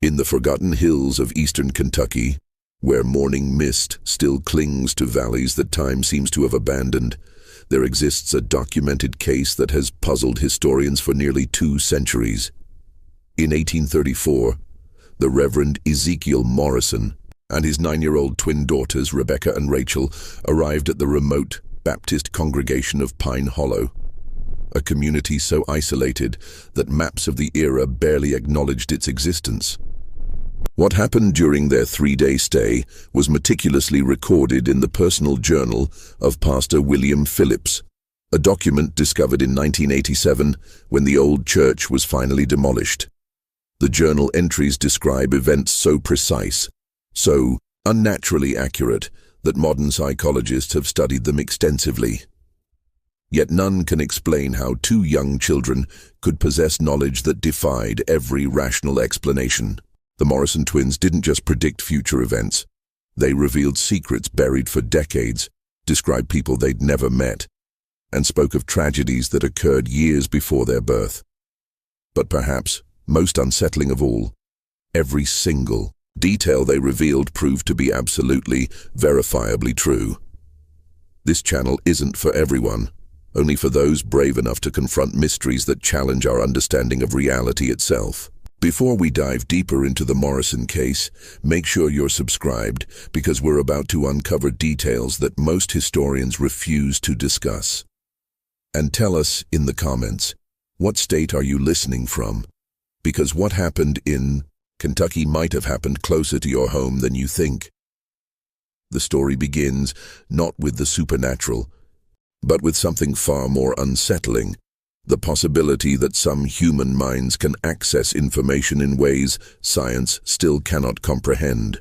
In the forgotten hills of eastern Kentucky, where morning mist still clings to valleys that time seems to have abandoned, there exists a documented case that has puzzled historians for nearly 2 centuries. In 1834, the Reverend Ezekiel Morrison and his 9-year-old twin daughters, Rebecca and Rachel, arrived at the remote Baptist congregation of Pine Hollow, a community so isolated that maps of the era barely acknowledged its existence. What happened during their 3-day stay was meticulously recorded in the personal journal of Pastor William Phillips, a document discovered in 1987 when the old church was finally demolished. The journal entries describe events so precise, so unnaturally accurate, that modern psychologists have studied them extensively. Yet none can explain how 2 young children could possess knowledge that defied every rational explanation. The Morrison twins didn't just predict future events. They revealed secrets buried for decades, described people they'd never met, and spoke of tragedies that occurred years before their birth. But perhaps, most unsettling of all, every single detail they revealed proved to be absolutely, verifiably true. This channel isn't for everyone, only for those brave enough to confront mysteries that challenge our understanding of reality itself. Before we dive deeper into the Morrison case, make sure you're subscribed, because we're about to uncover details that most historians refuse to discuss. And tell us in the comments, what state are you listening from? Because what happened in Kentucky might have happened closer to your home than you think. The story begins not with the supernatural, but with something far more unsettling: the possibility that some human minds can access information in ways science still cannot comprehend.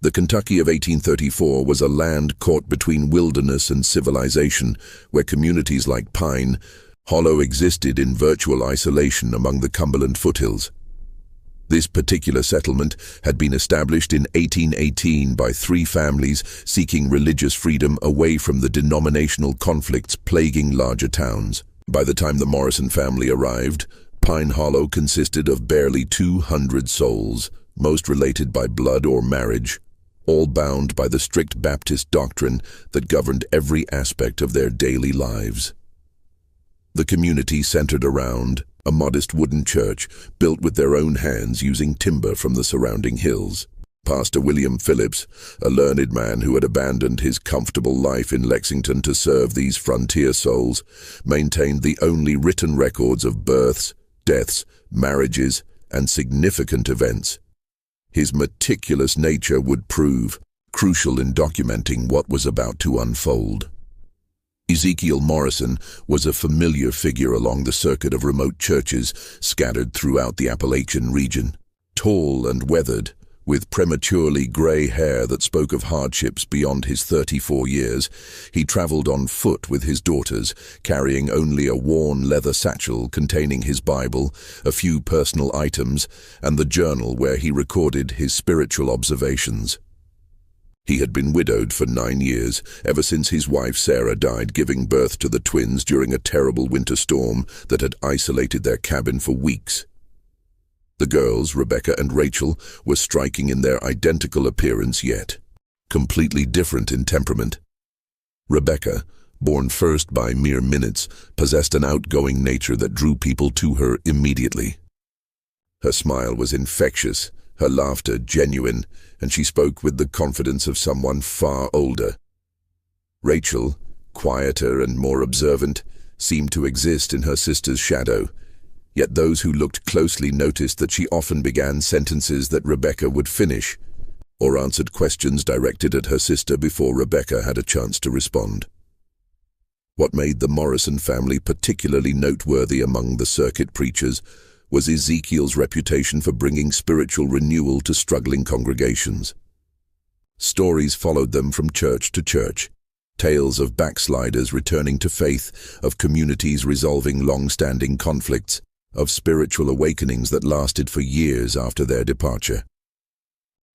The Kentucky of 1834 was a land caught between wilderness and civilization, where communities like Pine Hollow existed in virtual isolation among the Cumberland foothills. This particular settlement had been established in 1818 by 3 families seeking religious freedom away from the denominational conflicts plaguing larger towns. By the time the Morrison family arrived, Pine Hollow consisted of barely 200 souls, most related by blood or marriage, all bound by the strict Baptist doctrine that governed every aspect of their daily lives. The community centered around a modest wooden church built with their own hands using timber from the surrounding hills. Pastor William Phillips, a learned man who had abandoned his comfortable life in Lexington to serve these frontier souls, maintained the only written records of births, deaths, marriages, and significant events. His meticulous nature would prove crucial in documenting what was about to unfold. Ezekiel Morrison was a familiar figure along the circuit of remote churches scattered throughout the Appalachian region. Tall and weathered, with prematurely gray hair that spoke of hardships beyond his 34 years, he traveled on foot with his daughters, carrying only a worn leather satchel containing his Bible, a few personal items, and the journal where he recorded his spiritual observations. He had been widowed for 9 years, ever since his wife Sarah died giving birth to the twins during a terrible winter storm that had isolated their cabin for weeks. The girls, Rebecca and Rachel, were striking in their identical appearance yet completely different in temperament. Rebecca, born first by mere minutes, possessed an outgoing nature that drew people to her immediately. Her smile was infectious, her laughter genuine, and she spoke with the confidence of someone far older. Rachel, quieter and more observant, seemed to exist in her sister's shadow. Yet those who looked closely noticed that she often began sentences that Rebecca would finish, or answered questions directed at her sister before Rebecca had a chance to respond. What made the Morrison family particularly noteworthy among the circuit preachers was Ezekiel's reputation for bringing spiritual renewal to struggling congregations. Stories followed them from church to church, tales of backsliders returning to faith, of communities resolving long-standing conflicts, of spiritual awakenings that lasted for years after their departure.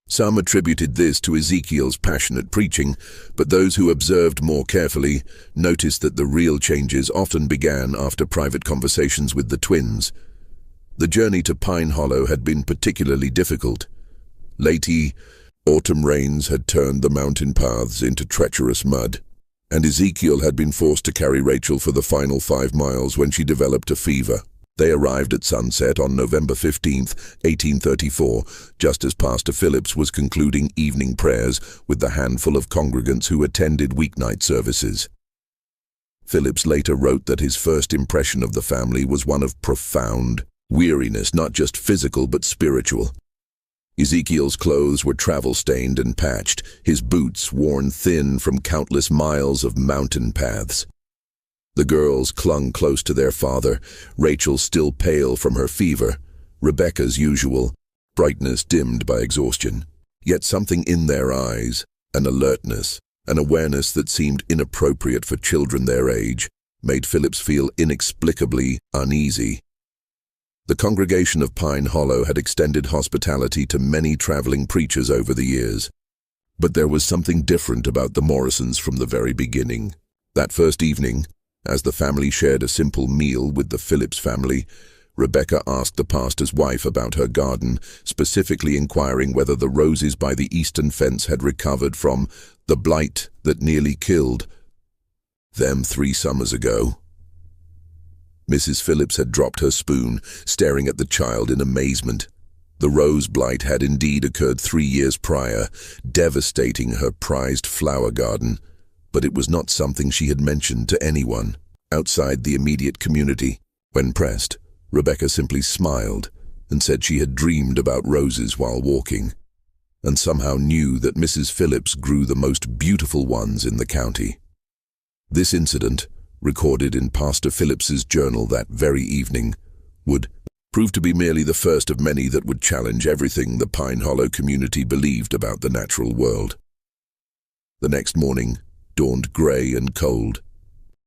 Some attributed this to Ezekiel's passionate preaching, but those who observed more carefully noticed that the real changes often began after private conversations with the twins. The journey to Pine Hollow had been particularly difficult. Late autumn rains had turned the mountain paths into treacherous mud, and Ezekiel had been forced to carry Rachel for the final 5 miles when she developed a fever. They arrived at sunset on November 15th, 1834, just as Pastor Phillips was concluding evening prayers with the handful of congregants who attended weeknight services. Phillips later wrote that his first impression of the family was one of profound weariness, not just physical but spiritual. Ezekiel's clothes were travel-stained and patched, his boots worn thin from countless miles of mountain paths. The girls clung close to their father, Rachel still pale from her fever, Rebecca's usual brightness dimmed by exhaustion. Yet something in their eyes, an alertness, an awareness that seemed inappropriate for children their age, made Phillips feel inexplicably uneasy. The congregation of Pine Hollow had extended hospitality to many traveling preachers over the years. But there was something different about the Morrisons from the very beginning. That first evening, as the family shared a simple meal with the Phillips family, Rebecca asked the pastor's wife about her garden, specifically inquiring whether the roses by the eastern fence had recovered from the blight that nearly killed them 3 summers ago. Mrs. Phillips had dropped her spoon, staring at the child in amazement. The rose blight had indeed occurred 3 years prior, devastating her prized flower garden, but it was not something she had mentioned to anyone outside the immediate community. When pressed, Rebecca simply smiled and said she had dreamed about roses while walking, and somehow knew that Mrs. Phillips grew the most beautiful ones in the county. This incident, recorded in Pastor Phillips's journal that very evening, would prove to be merely the first of many that would challenge everything the Pine Hollow community believed about the natural world. The next morning dawned grey and cold,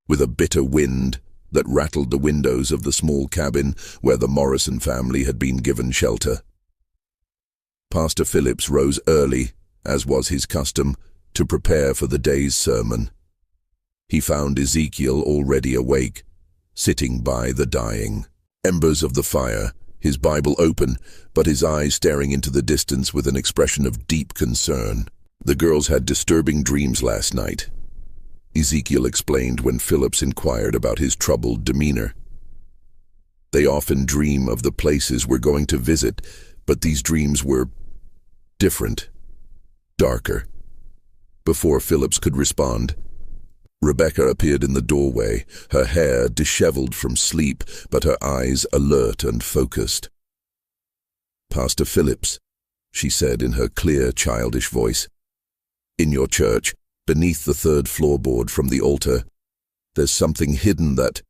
with a bitter wind that rattled the windows of the small cabin where the Morrison family had been given shelter. Pastor Phillips rose early, as was his custom, to prepare for the day's sermon. He found Ezekiel already awake, sitting by the dying embers of the fire, his Bible open, but his eyes staring into the distance with an expression of deep concern. "The girls had disturbing dreams last night," Ezekiel explained when Phillips inquired about his troubled demeanor. "They often dream of the places we're going to visit, but these dreams were different, darker." Before Phillips could respond, Rebecca appeared in the doorway, her hair disheveled from sleep, but her eyes alert and focused. "Pastor Phillips," she said in her clear, childish voice, "in your church, beneath the 3rd floorboard from the altar, there's something hidden that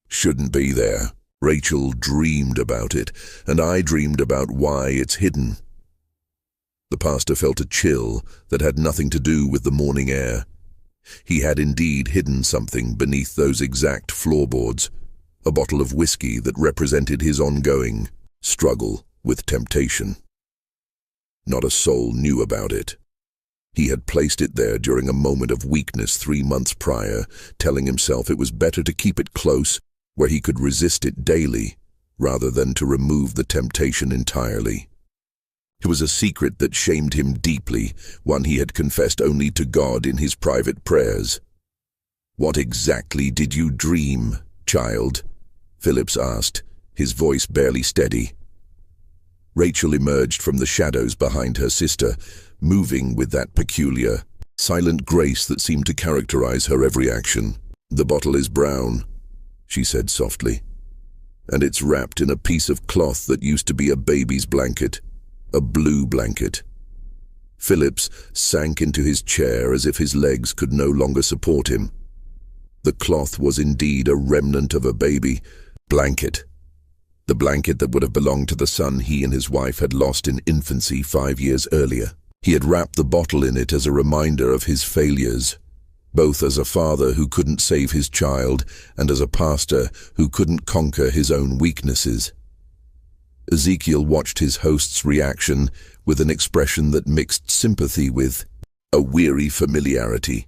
shouldn't be there. Rachel dreamed about it, and I dreamed about why it's hidden." The pastor felt a chill that had nothing to do with the morning air. He had indeed hidden something beneath those exact floorboards, a bottle of whiskey that represented his ongoing struggle with temptation. Not a soul knew about it. He had placed it there during a moment of weakness 3 months prior, telling himself it was better to keep it close where he could resist it daily, rather than to remove the temptation entirely. It was a secret that shamed him deeply, one he had confessed only to God in his private prayers. "What exactly did you dream, child?" Phillips asked, his voice barely steady. Rachel emerged from the shadows behind her sister, moving with that peculiar, silent grace that seemed to characterize her every action. "The bottle is brown," she said softly, "and it's wrapped in a piece of cloth that used to be a baby's blanket. A blue blanket." Phillips sank into his chair as if his legs could no longer support him. The cloth was indeed a remnant of a baby blanket. The blanket that would have belonged to the son he and his wife had lost in infancy 5 years earlier. He had wrapped the bottle in it as a reminder of his failures, both as a father who couldn't save his child and as a pastor who couldn't conquer his own weaknesses. Ezekiel watched his host's reaction with an expression that mixed sympathy with a weary familiarity.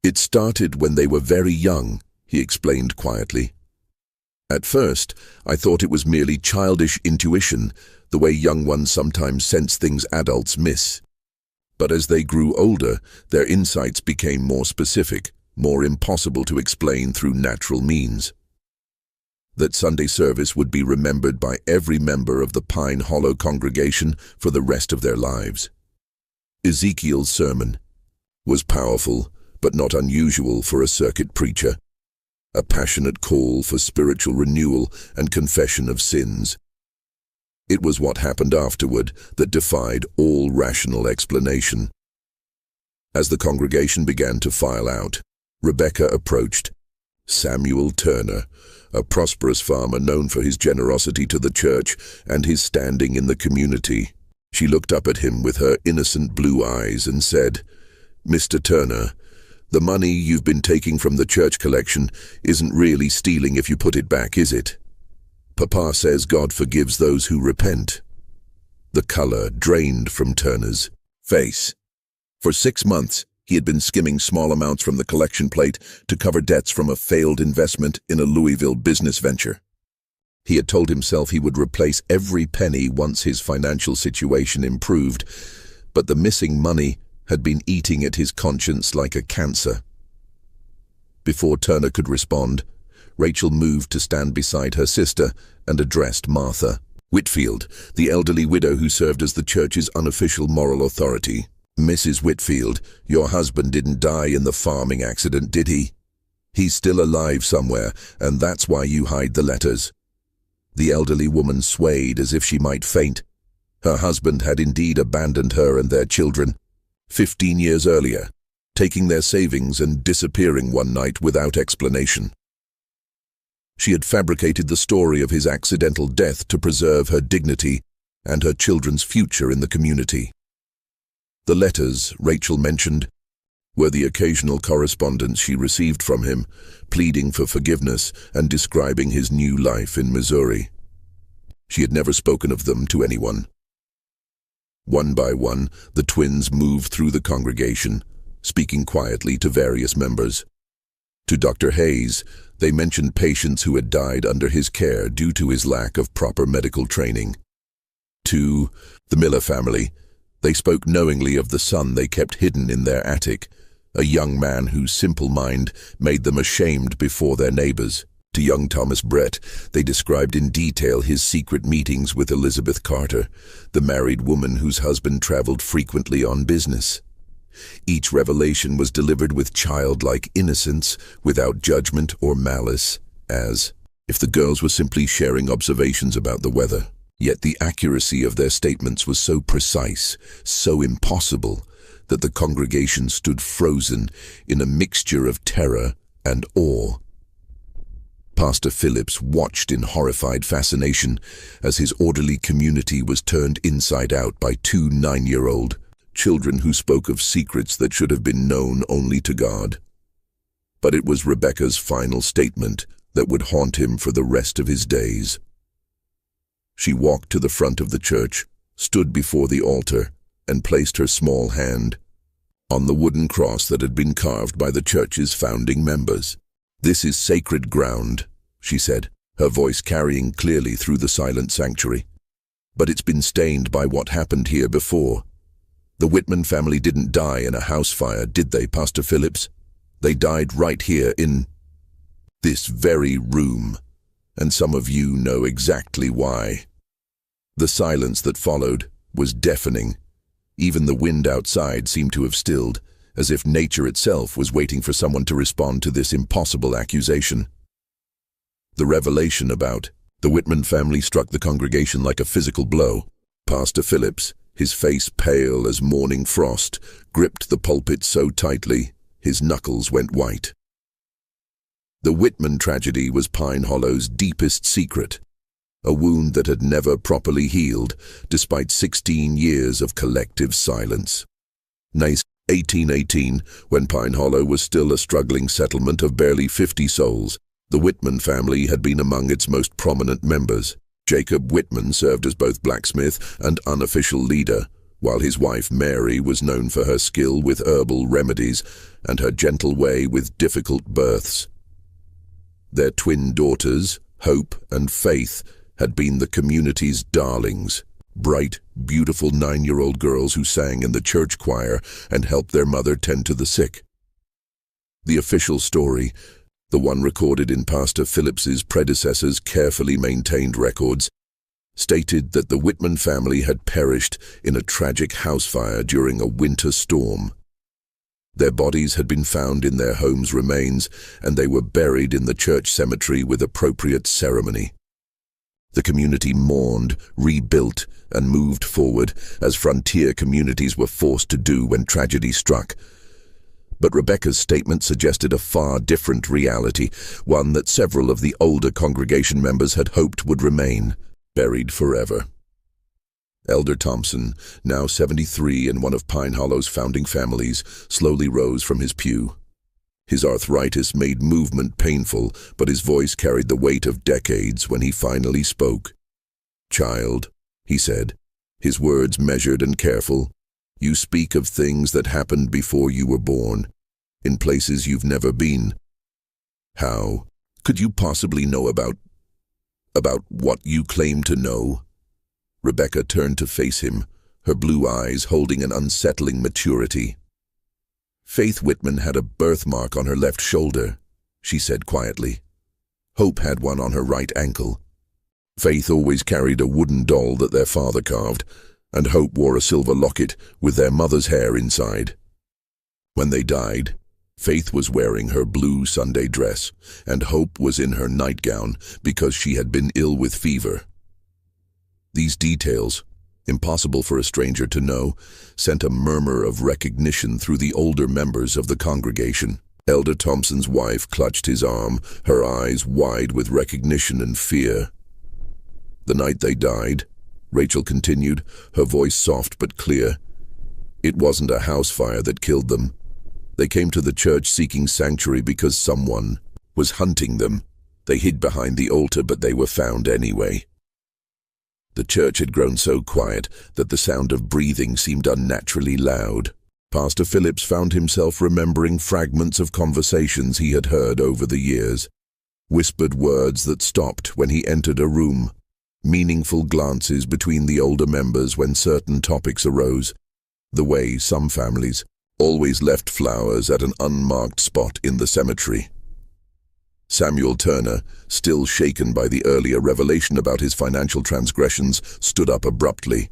"It started when they were very young," he explained quietly. At first, I thought it was merely childish intuition, the way young ones sometimes sense things adults miss. But as they grew older, their insights became more specific, more impossible to explain through natural means. That Sunday service would be remembered by every member of the Pine Hollow congregation for the rest of their lives. Ezekiel's sermon was powerful, but not unusual for a circuit preacher. A passionate call for spiritual renewal and confession of sins. It was what happened afterward that defied all rational explanation. As the congregation began to file out, Rebecca approached. Samuel Turner, a prosperous farmer known for his generosity to the church and his standing in the community. She looked up at him with her innocent blue eyes and said, "Mr. Turner, the money you've been taking from the church collection isn't really stealing if you put it back, is it? Papa says God forgives those who repent." The color drained from Turner's face. For 6 months, he had been skimming small amounts from the collection plate to cover debts from a failed investment in a Louisville business venture. He had told himself he would replace every penny once his financial situation improved, but the missing money had been eating at his conscience like a cancer. Before Turner could respond, Rachel moved to stand beside her sister and addressed Martha Whitfield, the elderly widow who served as the church's unofficial moral authority. "Mrs. Whitfield, your husband didn't die in the farming accident, did he? He's still alive somewhere, and that's why you hide the letters." The elderly woman swayed as if she might faint. Her husband had indeed abandoned her and their children 15 years earlier, taking their savings and disappearing one night without explanation. She had fabricated the story of his accidental death to preserve her dignity and her children's future in the community. The letters, Rachel mentioned, were the occasional correspondence she received from him, pleading for forgiveness and describing his new life in Missouri. She had never spoken of them to anyone. One by one, the twins moved through the congregation, speaking quietly to various members. To Dr. Hayes, they mentioned patients who had died under his care due to his lack of proper medical training. To the Miller family, they spoke knowingly of the son they kept hidden in their attic, a young man whose simple mind made them ashamed before their neighbors. To young Thomas Brett, they described in detail his secret meetings with Elizabeth Carter, the married woman whose husband traveled frequently on business. Each revelation was delivered with childlike innocence, without judgment or malice, as if the girls were simply sharing observations about the weather. Yet the accuracy of their statements was so precise, so impossible, that the congregation stood frozen in a mixture of terror and awe. Pastor Phillips watched in horrified fascination as his orderly community was turned inside out by 2 9-year-old children who spoke of secrets that should have been known only to God. But it was Rebecca's final statement that would haunt him for the rest of his days. She walked to the front of the church, stood before the altar, and placed her small hand on the wooden cross that had been carved by the church's founding members. "This is sacred ground," she said, her voice carrying clearly through the silent sanctuary. "But it's been stained by what happened here before. The Whitman family didn't die in a house fire, did they, Pastor Phillips? They died right here in this very room, and some of you know exactly why." The silence that followed was deafening. Even the wind outside seemed to have stilled, as if nature itself was waiting for someone to respond to this impossible accusation. The revelation about the Whitman family struck the congregation like a physical blow. Pastor Phillips, his face pale as morning frost, gripped the pulpit so tightly his knuckles went white. The Whitman tragedy was Pine Hollow's deepest secret, a wound that had never properly healed despite 16 years of collective silence. 1818, when Pine Hollow was still a struggling settlement of barely 50 souls, the Whitman family had been among its most prominent members. Jacob Whitman served as both blacksmith and unofficial leader, while his wife Mary was known for her skill with herbal remedies and her gentle way with difficult births. Their twin daughters, Hope and Faith had been the community's darlings, bright, beautiful 9-year-old girls who sang in the church choir and helped their mother tend to the sick. The official story, the one recorded in Pastor Phillips's predecessor's carefully maintained records, stated that the Whitman family had perished in a tragic house fire during a winter storm. Their bodies had been found in their home's remains, and they were buried in the church cemetery with appropriate ceremony. The community mourned, rebuilt, and moved forward, as frontier communities were forced to do when tragedy struck. But Rebecca's statement suggested a far different reality, one that several of the older congregation members had hoped would remain, buried forever. Elder Thompson, now 73 and one of Pine Hollow's founding families, slowly rose from his pew. His arthritis made movement painful, but his voice carried the weight of decades when he finally spoke. "Child," he said, his words measured and careful, "you speak of things that happened before you were born, in places you've never been. How could you possibly know about what you claim to know?" Rebecca turned to face him, her blue eyes holding an unsettling maturity. "Faith Whitman had a birthmark on her left shoulder," she said quietly. "Hope had one on her right ankle. Faith always carried a wooden doll that their father carved, and Hope wore a silver locket with their mother's hair inside. When they died, Faith was wearing her blue Sunday dress, and Hope was in her nightgown because she had been ill with fever." These details, impossible for a stranger to know, sent a murmur of recognition through the older members of the congregation. Elder Thompson's wife clutched his arm, her eyes wide with recognition and fear. "The night they died," Rachel continued, her voice soft but clear, "it wasn't a house fire that killed them. They came to the church seeking sanctuary because someone was hunting them. They hid behind the altar, but they were found anyway." The church had grown so quiet that the sound of breathing seemed unnaturally loud. Pastor Phillips found himself remembering fragments of conversations he had heard over the years, whispered words that stopped when he entered a room, meaningful glances between the older members when certain topics arose, the way some families always left flowers at an unmarked spot in the cemetery. Samuel Turner, still shaken by the earlier revelation about his financial transgressions, stood up abruptly.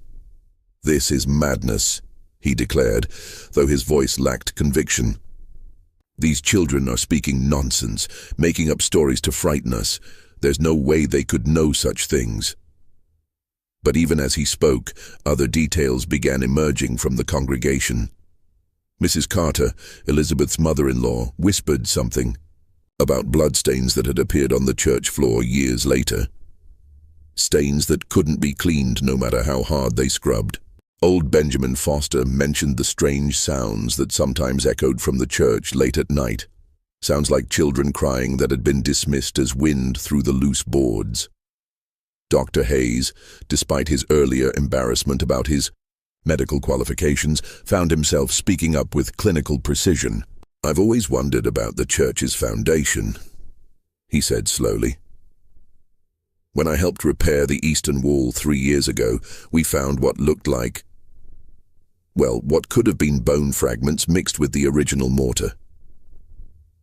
"This is madness," he declared, though his voice lacked conviction. "These children are speaking nonsense, making up stories to frighten us. There's no way they could know such things." But even as he spoke, other details began emerging from the congregation. Mrs. Carter, Elizabeth's mother-in-law, whispered something about bloodstains that had appeared on the church floor years later. Stains that couldn't be cleaned no matter how hard they scrubbed. Old Benjamin Foster mentioned the strange sounds that sometimes echoed from the church late at night. Sounds like children crying that had been dismissed as wind through the loose boards. Dr. Hayes, despite his earlier embarrassment about his medical qualifications, found himself speaking up with clinical precision. "I've always wondered about the church's foundation," he said slowly. "When I helped repair the eastern wall 3 years ago, we found what looked like, what could have been bone fragments mixed with the original mortar.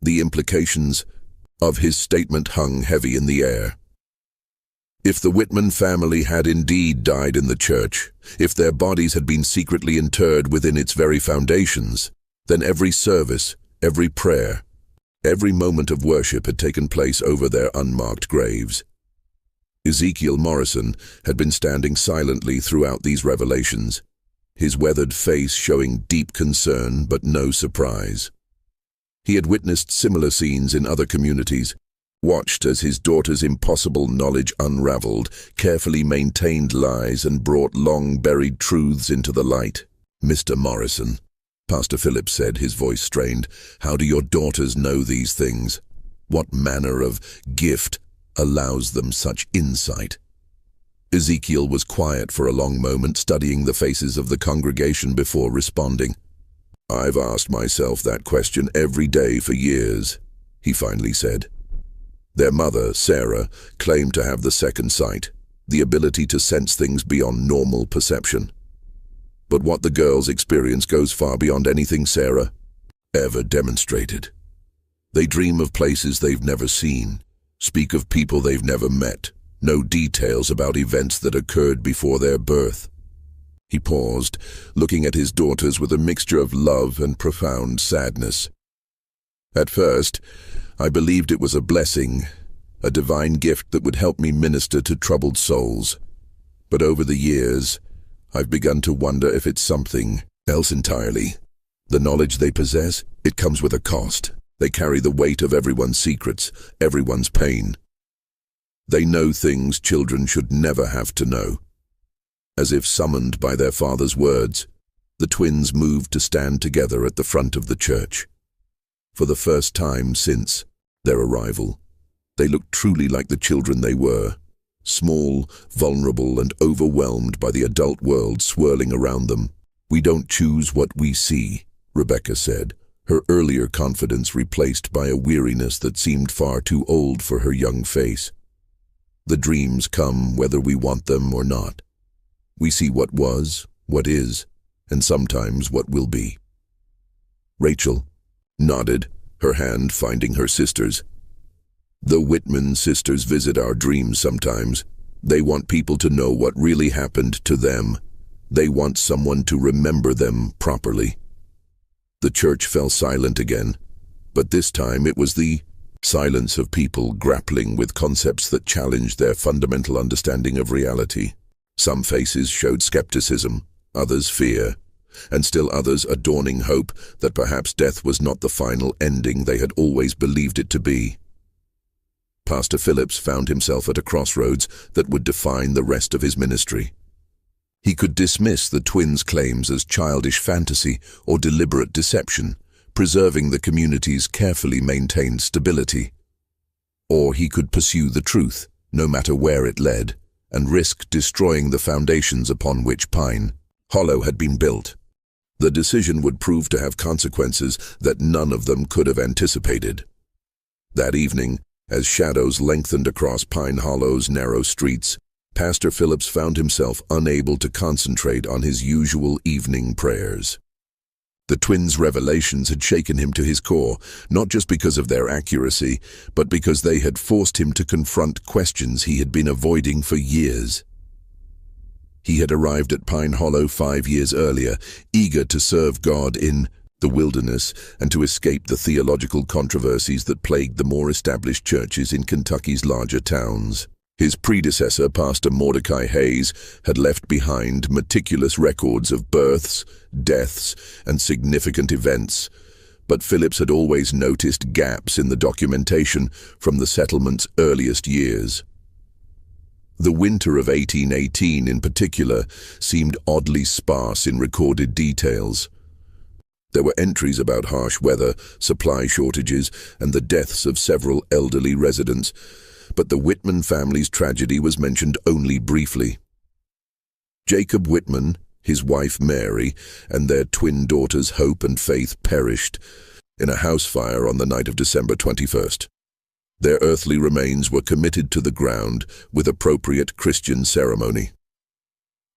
The implications of his statement hung heavy in the air. If the Whitman family had indeed died in the church, if their bodies had been secretly interred within its very foundations, then every service, every prayer, every moment of worship had taken place over their unmarked graves. Ezekiel Morrison had been standing silently throughout these revelations, his weathered face showing deep concern but no surprise. He had witnessed similar scenes in other communities, watched as his daughter's impossible knowledge unraveled, carefully maintained lies and brought long-buried truths into the light. "Mr. Morrison," Pastor Phillips said, his voice strained, "how do your daughters know these things? What manner of gift allows them such insight?" Ezekiel was quiet for a long moment, studying the faces of the congregation before responding. "I've asked myself that question every day for years," he finally said. Their mother, Sarah, claimed to have the second sight, the ability to sense things beyond normal perception. But what the girls experience goes far beyond anything Sarah ever demonstrated. They dream of places they've never seen, speak of people they've never met, know details about events that occurred before their birth. He paused, looking at his daughters with a mixture of love and profound sadness. At first, I believed it was a blessing, a divine gift that would help me minister to troubled souls. But over the years, I've begun to wonder if it's something else entirely. The knowledge they possess, it comes with a cost. They carry the weight of everyone's secrets, everyone's pain. They know things children should never have to know. As if summoned by their father's words, the twins moved to stand together at the front of the church. For the first time since their arrival, they looked truly like the children they were, small, vulnerable, and overwhelmed by the adult world swirling around them. "We don't choose what we see," Rebecca said, her earlier confidence replaced by a weariness that seemed far too old for her young face. "The dreams come whether we want them or not. We see what was, what is, and sometimes what will be." Rachel nodded, her hand finding her sister's. "The Whitman sisters visit our dreams sometimes. They want people to know what really happened to them. They want someone to remember them properly." The church fell silent again, but this time it was the silence of people grappling with concepts that challenged their fundamental understanding of reality. Some faces showed skepticism, others fear, and still others a dawning hope that perhaps death was not the final ending they had always believed it to be. Pastor Phillips found himself at a crossroads that would define the rest of his ministry. He could dismiss the twins' claims as childish fantasy or deliberate deception, preserving the community's carefully maintained stability. Or he could pursue the truth, no matter where it led, and risk destroying the foundations upon which Pine Hollow had been built. The decision would prove to have consequences that none of them could have anticipated. That evening, as shadows lengthened across Pine Hollow's narrow streets, Pastor Phillips found himself unable to concentrate on his usual evening prayers. The twins' revelations had shaken him to his core, not just because of their accuracy, but because they had forced him to confront questions he had been avoiding for years. He had arrived at Pine Hollow 5 years earlier, eager to serve God in the wilderness and to escape the theological controversies that plagued the more established churches in Kentucky's larger towns. His predecessor, Pastor Mordecai Hayes, had left behind meticulous records of births, deaths, and significant events, but Phillips had always noticed gaps in the documentation from the settlement's earliest years. The winter of 1818 in particular seemed oddly sparse in recorded details. There were entries about harsh weather, supply shortages, and the deaths of several elderly residents, but the Whitman family's tragedy was mentioned only briefly. Jacob Whitman, his wife Mary, and their twin daughters Hope and Faith perished in a house fire on the night of December 21st. Their earthly remains were committed to the ground with appropriate Christian ceremony.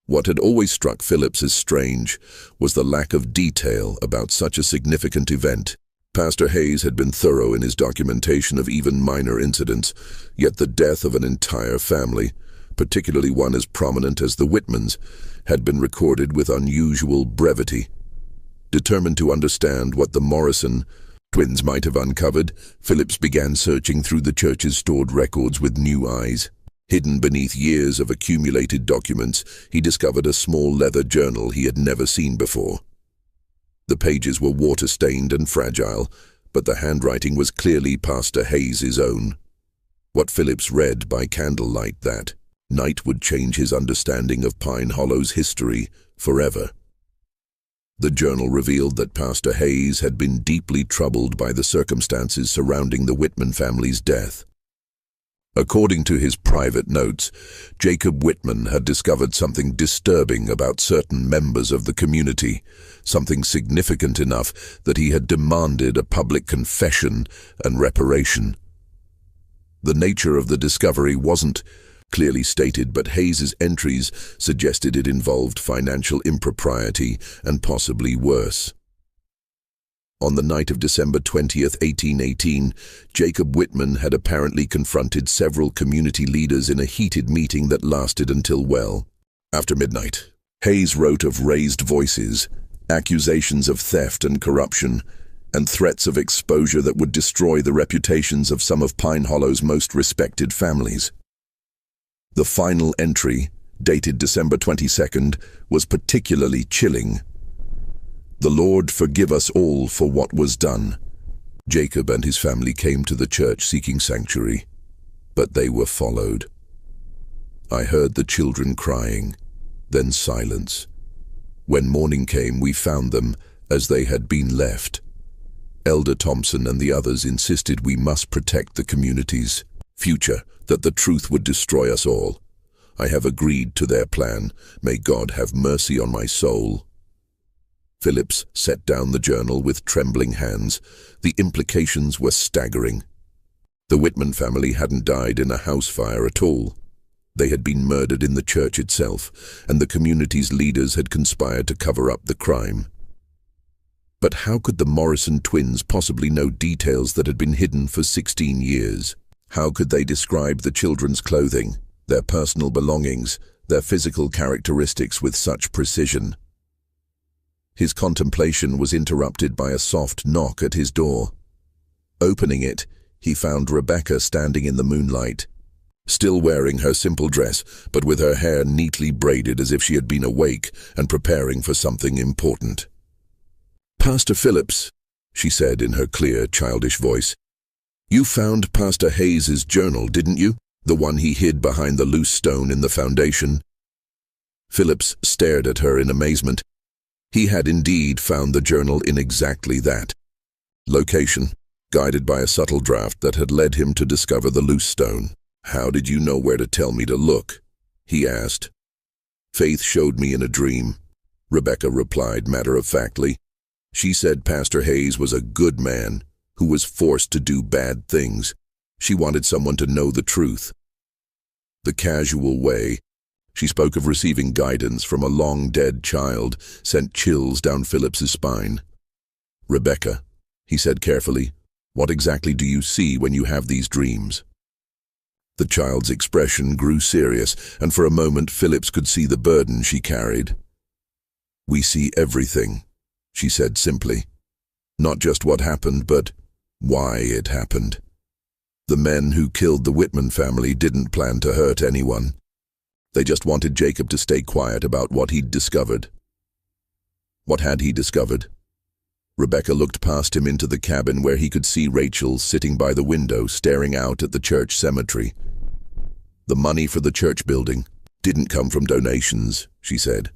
What had always struck Phillips as strange was the lack of detail about such a significant event. Pastor Hayes had been thorough in his documentation of even minor incidents, yet the death of an entire family, particularly one as prominent as the Whitmans, had been recorded with unusual brevity. Determined to understand what the Morrison twins might have uncovered, Phillips began searching through the church's stored records with new eyes. Hidden beneath years of accumulated documents, he discovered a small leather journal he had never seen before. The pages were water-stained and fragile, but the handwriting was clearly Pastor Hayes's own. What Phillips read by candlelight that night would change his understanding of Pine Hollow's history forever. The journal revealed that Pastor Hayes had been deeply troubled by the circumstances surrounding the Whitman family's death. According to his private notes, Jacob Whitman had discovered something disturbing about certain members of the community, something significant enough that he had demanded a public confession and reparation. The nature of the discovery wasn't clearly stated, but Hayes's entries suggested it involved financial impropriety and possibly worse. On the night of December 20th, 1818, Jacob Whitman had apparently confronted several community leaders in a heated meeting that lasted until well after midnight. Hayes wrote of raised voices, accusations of theft and corruption, and threats of exposure that would destroy the reputations of some of Pine Hollow's most respected families. The final entry, dated December 22nd, was particularly chilling. "The Lord forgive us all for what was done." Jacob and his family came to the church seeking sanctuary, but they were followed. "I heard the children crying, then silence. When morning came, we found them as they had been left. Elder Thompson and the others insisted we must protect the community's future, that the truth would destroy us all. I have agreed to their plan. May God have mercy on my soul." Phillips set down the journal with trembling hands. The implications were staggering. The Whitman family hadn't died in a house fire at all. They had been murdered in the church itself, and the community's leaders had conspired to cover up the crime. But how could the Morrison twins possibly know details that had been hidden for 16 years? How could they describe the children's clothing, their personal belongings, their physical characteristics with such precision? His contemplation was interrupted by a soft knock at his door. Opening it, he found Rebecca standing in the moonlight, still wearing her simple dress, but with her hair neatly braided as if she had been awake and preparing for something important. "Pastor Phillips," she said in her clear, childish voice, "you found Pastor Hayes's journal, didn't you? The one he hid behind the loose stone in the foundation?" Phillips stared at her in amazement. He had indeed found the journal in exactly that location, guided by a subtle draft that had led him to discover the loose stone. "How did you know where to tell me to look?" he asked. "Faith showed me in a dream," Rebecca replied matter-of-factly. "She said Pastor Hayes was a good man who was forced to do bad things. She wanted someone to know the truth." The casual way she spoke of receiving guidance from a long-dead child sent chills down Phillips's spine. "Rebecca," he said carefully, "what exactly do you see when you have these dreams?" The child's expression grew serious, and for a moment Phillips could see the burden she carried. "We see everything," she said simply. "Not just what happened, but why it happened. The men who killed the Whitman family didn't plan to hurt anyone. They just wanted Jacob to stay quiet about what he'd discovered." "What had he discovered?" Rebecca looked past him into the cabin where he could see Rachel sitting by the window staring out at the church cemetery. "The money for the church building didn't come from donations," she said.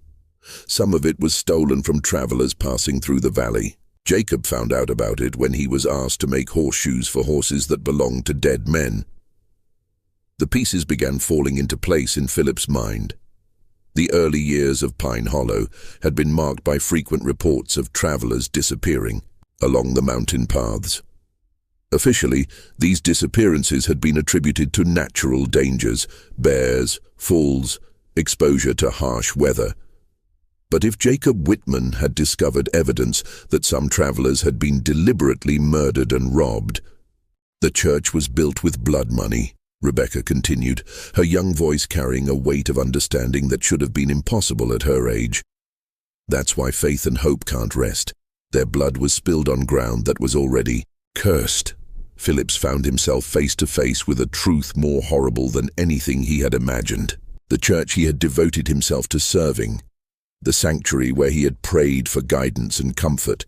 "Some of it was stolen from travelers passing through the valley. Jacob found out about it when he was asked to make horseshoes for horses that belonged to dead men." The pieces began falling into place in Philip's mind. The early years of Pine Hollow had been marked by frequent reports of travelers disappearing along the mountain paths. Officially, these disappearances had been attributed to natural dangers, bears, falls, exposure to harsh weather. But if Jacob Whitman had discovered evidence that some travelers had been deliberately murdered and robbed, the church was built with blood money, Rebecca continued, her young voice carrying a weight of understanding that should have been impossible at her age. "That's why faith and hope can't rest. Their blood was spilled on ground that was already cursed." Phillips found himself face to face with a truth more horrible than anything he had imagined. The church he had devoted himself to serving, the sanctuary where he had prayed for guidance and comfort,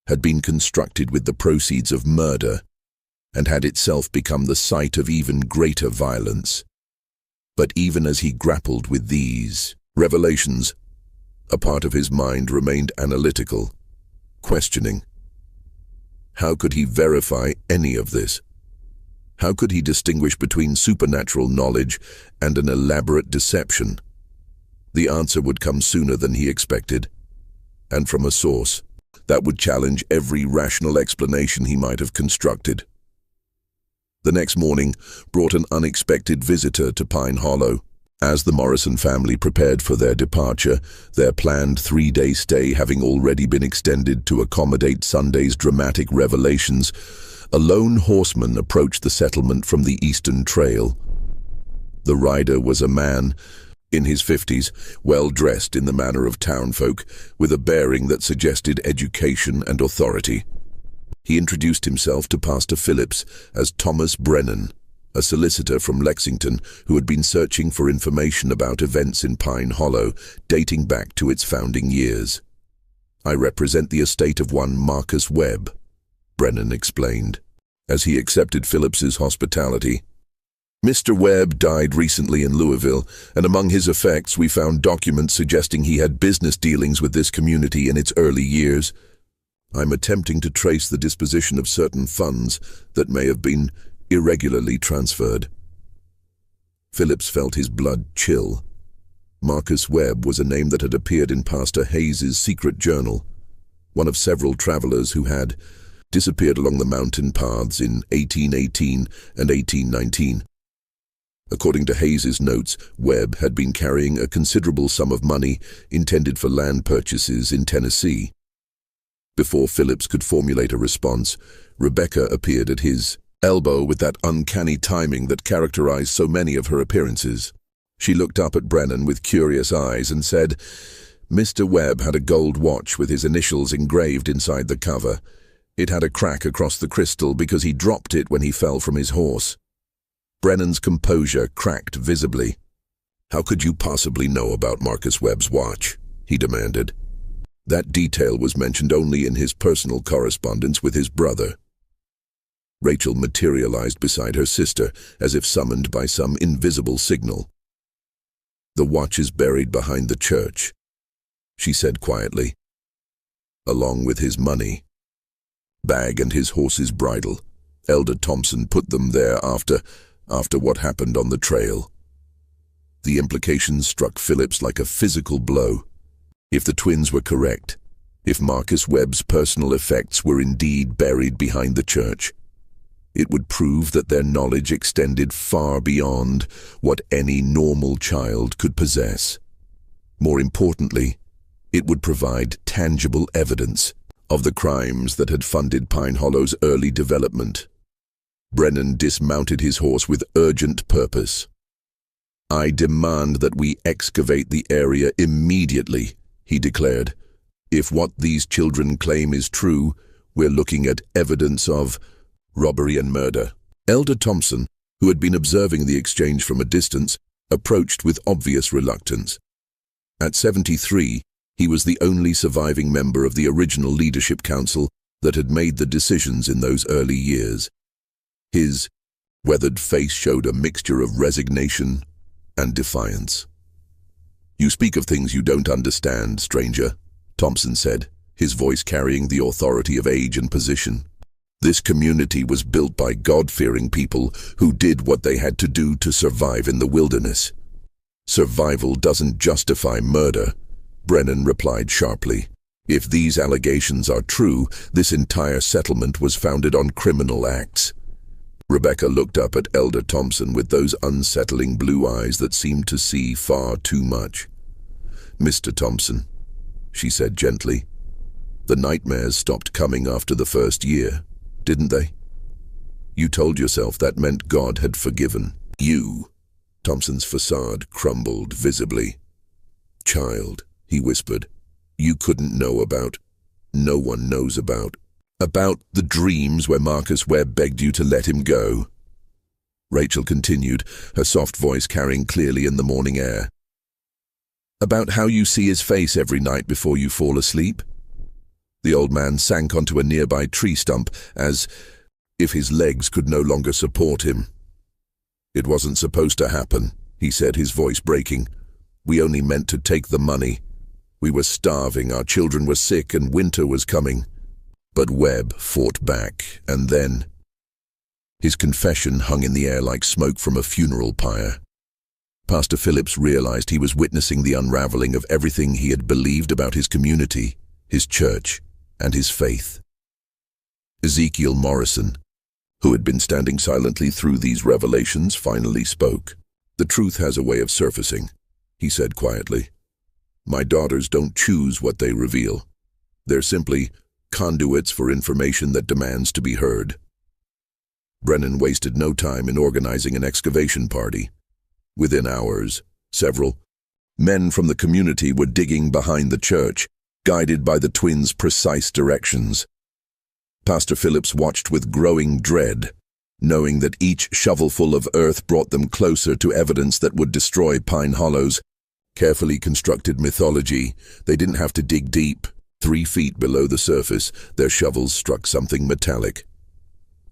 had been constructed with the proceeds of murder and had itself become the site of even greater violence. But even as he grappled with these revelations, a part of his mind remained analytical, questioning. How could he verify any of this? How could he distinguish between supernatural knowledge and an elaborate deception? The answer would come sooner than he expected, and from a source that would challenge every rational explanation he might have constructed. The next morning brought an unexpected visitor to Pine Hollow. As the Morrison family prepared for their departure, their planned 3-day stay having already been extended to accommodate Sunday's dramatic revelations, a lone horseman approached the settlement from the Eastern Trail. The rider was a man in his 50s, well-dressed in the manner of townfolk, with a bearing that suggested education and authority. He introduced himself to Pastor Phillips as Thomas Brennan, a solicitor from Lexington who had been searching for information about events in Pine Hollow dating back to its founding years. "I represent the estate of one Marcus Webb," Brennan explained, as he accepted Phillips's hospitality. "Mr. Webb died recently in Louisville, and among his effects we found documents suggesting he had business dealings with this community in its early years. I'm attempting to trace the disposition of certain funds that may have been irregularly transferred." Phillips felt his blood chill. Marcus Webb was a name that had appeared in Pastor Hayes's secret journal, one of several travelers who had disappeared along the mountain paths in 1818 and 1819. According to Hayes's notes, Webb had been carrying a considerable sum of money intended for land purchases in Tennessee. Before Phillips could formulate a response, Rebecca appeared at his elbow with that uncanny timing that characterized so many of her appearances. She looked up at Brennan with curious eyes and said, "Mr. Webb had a gold watch with his initials engraved inside the cover. It had a crack across the crystal because he dropped it when he fell from his horse." Brennan's composure cracked visibly. "How could you possibly know about Marcus Webb's watch?" he demanded. "That detail was mentioned only in his personal correspondence with his brother." Rachel materialized beside her sister, as if summoned by some invisible signal. "The watch is buried behind the church," she said quietly, "along with his money. Bag and his horse's bridle. Elder Thompson put them there after what happened on the trail." The implications struck Phillips like a physical blow. If the twins were correct, if Marcus Webb's personal effects were indeed buried behind the church, it would prove that their knowledge extended far beyond what any normal child could possess. More importantly, it would provide tangible evidence of the crimes that had funded Pine Hollow's early development. Brennan dismounted his horse with urgent purpose. "I demand that we excavate the area immediately," he declared. "If what these children claim is true, we're looking at evidence of robbery and murder." Elder Thompson, who had been observing the exchange from a distance, approached with obvious reluctance. At 73, he was the only surviving member of the original leadership council that had made the decisions in those early years. His weathered face showed a mixture of resignation and defiance. "You speak of things you don't understand, stranger," Thompson said, his voice carrying the authority of age and position. "This community was built by God-fearing people who did what they had to do to survive in the wilderness. Survival doesn't justify murder," Brennan replied sharply. "If these allegations are true, this entire settlement was founded on criminal acts." Rebecca looked up at Elder Thompson with those unsettling blue eyes that seemed to see far too much. "Mr. Thompson," she said gently, "the nightmares stopped coming after the first year, didn't they? You told yourself that meant God had forgiven you." Thompson's facade crumbled visibly. "Child," he whispered, "you couldn't know about, no one knows about the dreams where Marcus Webb begged you to let him go." Rachel continued, her soft voice carrying clearly in the morning air. "About how you see his face every night before you fall asleep?" The old man sank onto a nearby tree stump as if his legs could no longer support him. "It wasn't supposed to happen," he said, his voice breaking. "We only meant to take the money. We were starving, our children were sick, and winter was coming. But Webb fought back, and then—" His confession hung in the air like smoke from a funeral pyre. Pastor Phillips realized he was witnessing the unraveling of everything he had believed about his community, his church, and his faith. Ezekiel Morrison, who had been standing silently through these revelations, finally spoke. "The truth has a way of surfacing," he said quietly. "My daughters don't choose what they reveal. They're simply conduits for information that demands to be heard." Brennan wasted no time in organizing an excavation party. Within hours, several men from the community were digging behind the church, guided by the twins' precise directions. Pastor Phillips watched with growing dread, knowing that each shovelful of earth brought them closer to evidence that would destroy Pine Hollow's carefully constructed mythology. They didn't have to dig deep. 3 feet below the surface, their shovels struck something metallic.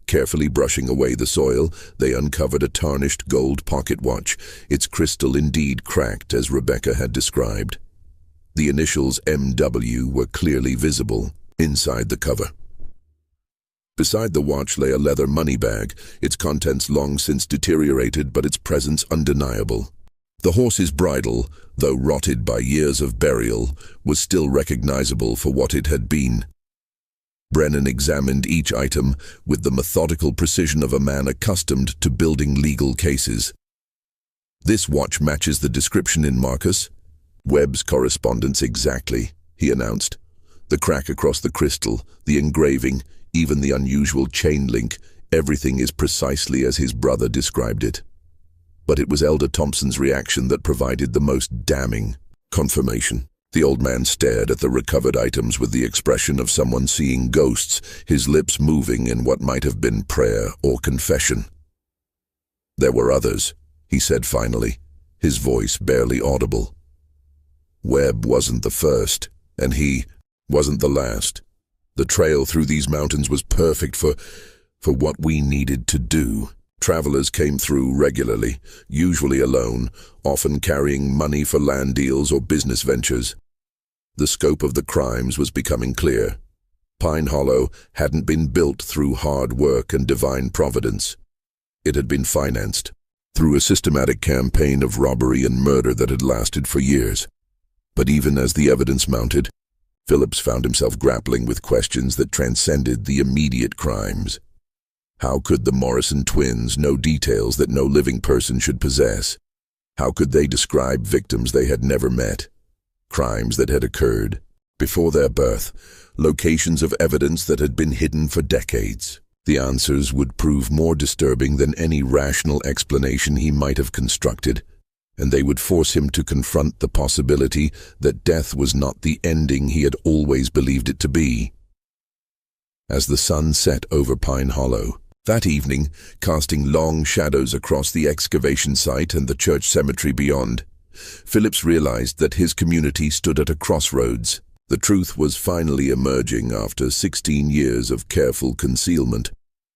Carefully brushing away the soil, they uncovered a tarnished gold pocket watch, its crystal indeed cracked as Rebecca had described. The initials MW were clearly visible inside the cover. Beside the watch lay a leather money bag, its contents long since deteriorated but its presence undeniable. The horse's bridle, though rotted by years of burial, was still recognizable for what it had been. Brennan examined each item with the methodical precision of a man accustomed to building legal cases. "This watch matches the description in Marcus Webb's correspondence exactly," he announced. "The crack across the crystal, the engraving, even the unusual chain link, everything is precisely as his brother described it." But it was Elder Thompson's reaction that provided the most damning confirmation. The old man stared at the recovered items with the expression of someone seeing ghosts, his lips moving in what might have been prayer or confession. "There were others," he said finally, his voice barely audible. "Webb wasn't the first, and he wasn't the last. The trail through these mountains was perfect for what we needed to do. Travelers came through regularly, usually alone, often carrying money for land deals or business ventures. The scope of the crimes was becoming clear. Pine Hollow hadn't been built through hard work and divine providence. It had been financed through a systematic campaign of robbery and murder that had lasted for years. But even as the evidence mounted, Phillips found himself grappling with questions that transcended the immediate crimes. How could the Morrison twins know details that no living person should possess? How could they describe victims they had never met? Crimes that had occurred before their birth, locations of evidence that had been hidden for decades. The answers would prove more disturbing than any rational explanation he might have constructed, and they would force him to confront the possibility that death was not the ending he had always believed it to be. As the sun set over Pine Hollow, that evening, casting long shadows across the excavation site and the church cemetery beyond, Phillips realized that his community stood at a crossroads. The truth was finally emerging after 16 years of careful concealment,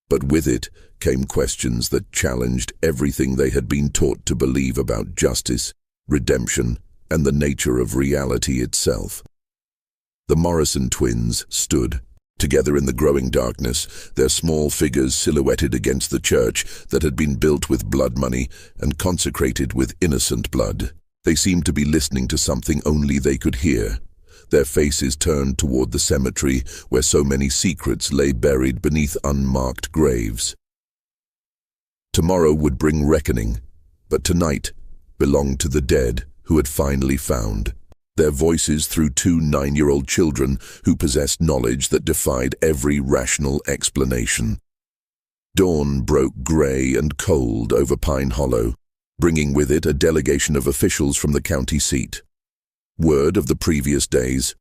but with it came questions that challenged everything they had been taught to believe about justice, redemption, and the nature of reality itself. The Morrison twins stood together in the growing darkness, their small figures silhouetted against the church that had been built with blood money and consecrated with innocent blood. They seemed to be listening to something only they could hear, their faces turned toward the cemetery where so many secrets lay buried beneath unmarked graves. Tomorrow would bring reckoning, but tonight belonged to the dead who had finally found their voices through 2 9-year-old children who possessed knowledge that defied every rational explanation. Dawn broke gray and cold over Pine Hollow, bringing with it a delegation of officials from the county seat. Word of the previous days.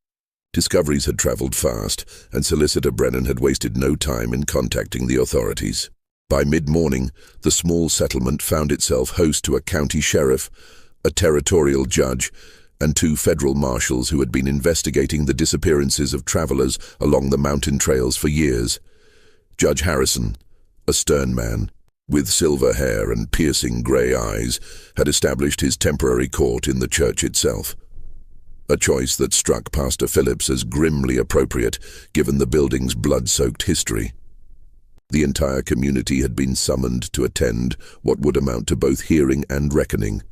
Discoveries had traveled fast, and Solicitor Brennan had wasted no time in contacting the authorities. By mid-morning, the small settlement found itself host to a county sheriff, a territorial judge, and 2 federal marshals who had been investigating the disappearances of travelers along the mountain trails for years. Judge Harrison, a stern man, with silver hair and piercing gray eyes, had established his temporary court in the church itself. A choice that struck Pastor Phillips as grimly appropriate, given the building's blood-soaked history. The entire community had been summoned to attend what would amount to both hearing and reckoning.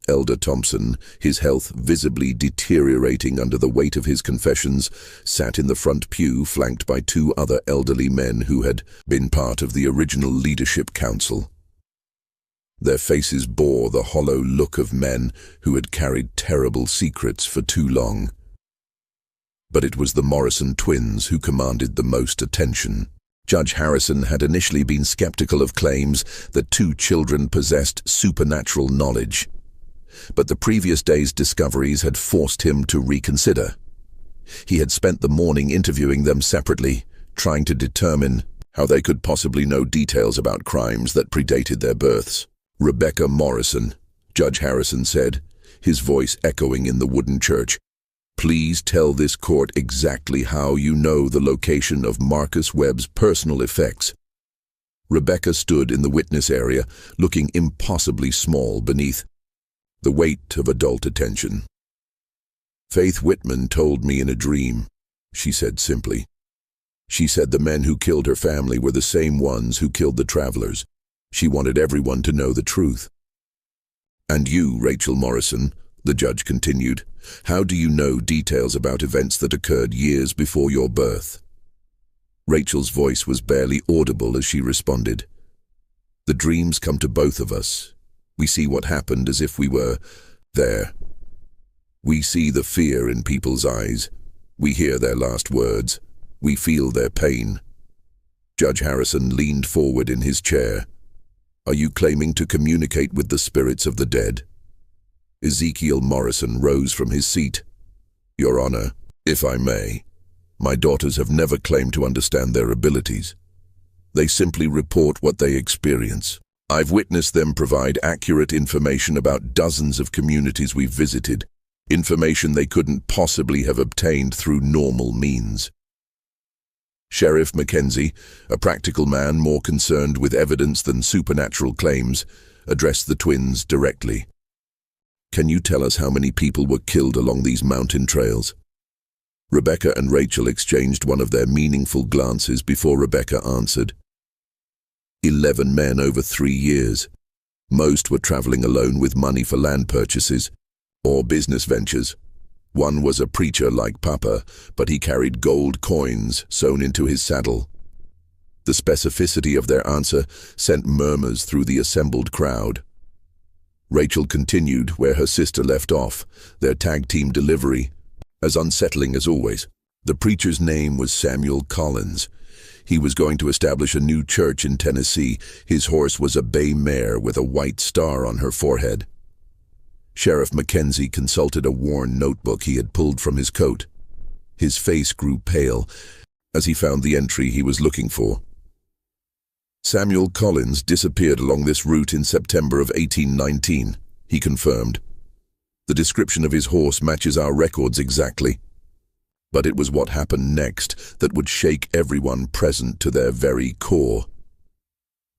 Elder Thompson, his health visibly deteriorating under the weight of his confessions, sat in the front pew flanked by two other elderly men who had been part of the original leadership council. Their faces bore the hollow look of men who had carried terrible secrets for too long. But it was the Morrison twins who commanded the most attention. Judge Harrison had initially been skeptical of claims that two children possessed supernatural knowledge, but the previous day's discoveries had forced him to reconsider. He had spent the morning interviewing them separately, trying to determine how they could possibly know details about crimes that predated their births. "Rebecca Morrison," Judge Harrison said, his voice echoing in the wooden church. "Please tell this court exactly how you know the location of Marcus Webb's personal effects." Rebecca stood in the witness area, looking impossibly small beneath the weight of adult attention. "Faith Whitman told me in a dream," she said simply. "She said the men who killed her family were the same ones who killed the travelers. She wanted everyone to know the truth." "And you, Rachel Morrison," the judge continued, "how do you know details about events that occurred years before your birth?" Rachel's voice was barely audible as she responded. "The dreams come to both of us. We see what happened as if we were there. We see the fear in people's eyes. We hear their last words. We feel their pain." Judge Harrison leaned forward in his chair. "Are you claiming to communicate with the spirits of the dead?" Ezekiel Morrison rose from his seat. "Your Honor, if I may, my daughters have never claimed to understand their abilities. They simply report what they experience. I've witnessed them provide accurate information about dozens of communities we've visited, information they couldn't possibly have obtained through normal means." Sheriff Mackenzie, a practical man more concerned with evidence than supernatural claims, addressed the twins directly. "Can you tell us how many people were killed along these mountain trails?" Rebecca and Rachel exchanged one of their meaningful glances before Rebecca answered. 11 men over 3 years. Most were traveling alone with money for land purchases or business ventures. One was a preacher like Papa, but he carried gold coins sewn into his saddle. The specificity of their answer sent murmurs through the assembled crowd. Rachel continued where her sister left off, their tag-team delivery, as unsettling as always. The preacher's name was Samuel Collins. He was going to establish a new church in Tennessee. His horse was a bay mare with a white star on her forehead. Sheriff Mackenzie consulted a worn notebook he had pulled from his coat. His face grew pale as he found the entry he was looking for. "Samuel Collins disappeared along this route in September of 1819, he confirmed. "The description of his horse matches our records exactly." But it was what happened next that would shake everyone present to their very core.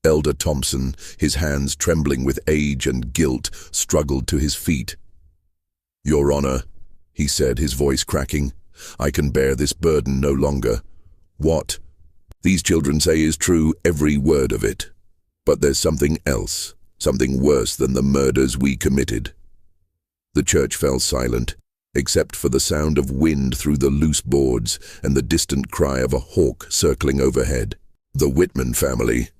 Elder Thompson, his hands trembling with age and guilt, struggled to his feet. "Your Honor," he said, his voice cracking, "I can bear this burden no longer. What these children say is true, every word of it. But there's something else, something worse than the murders we committed." The church fell silent, except for the sound of wind through the loose boards and the distant cry of a hawk circling overhead. "The Whitman family,"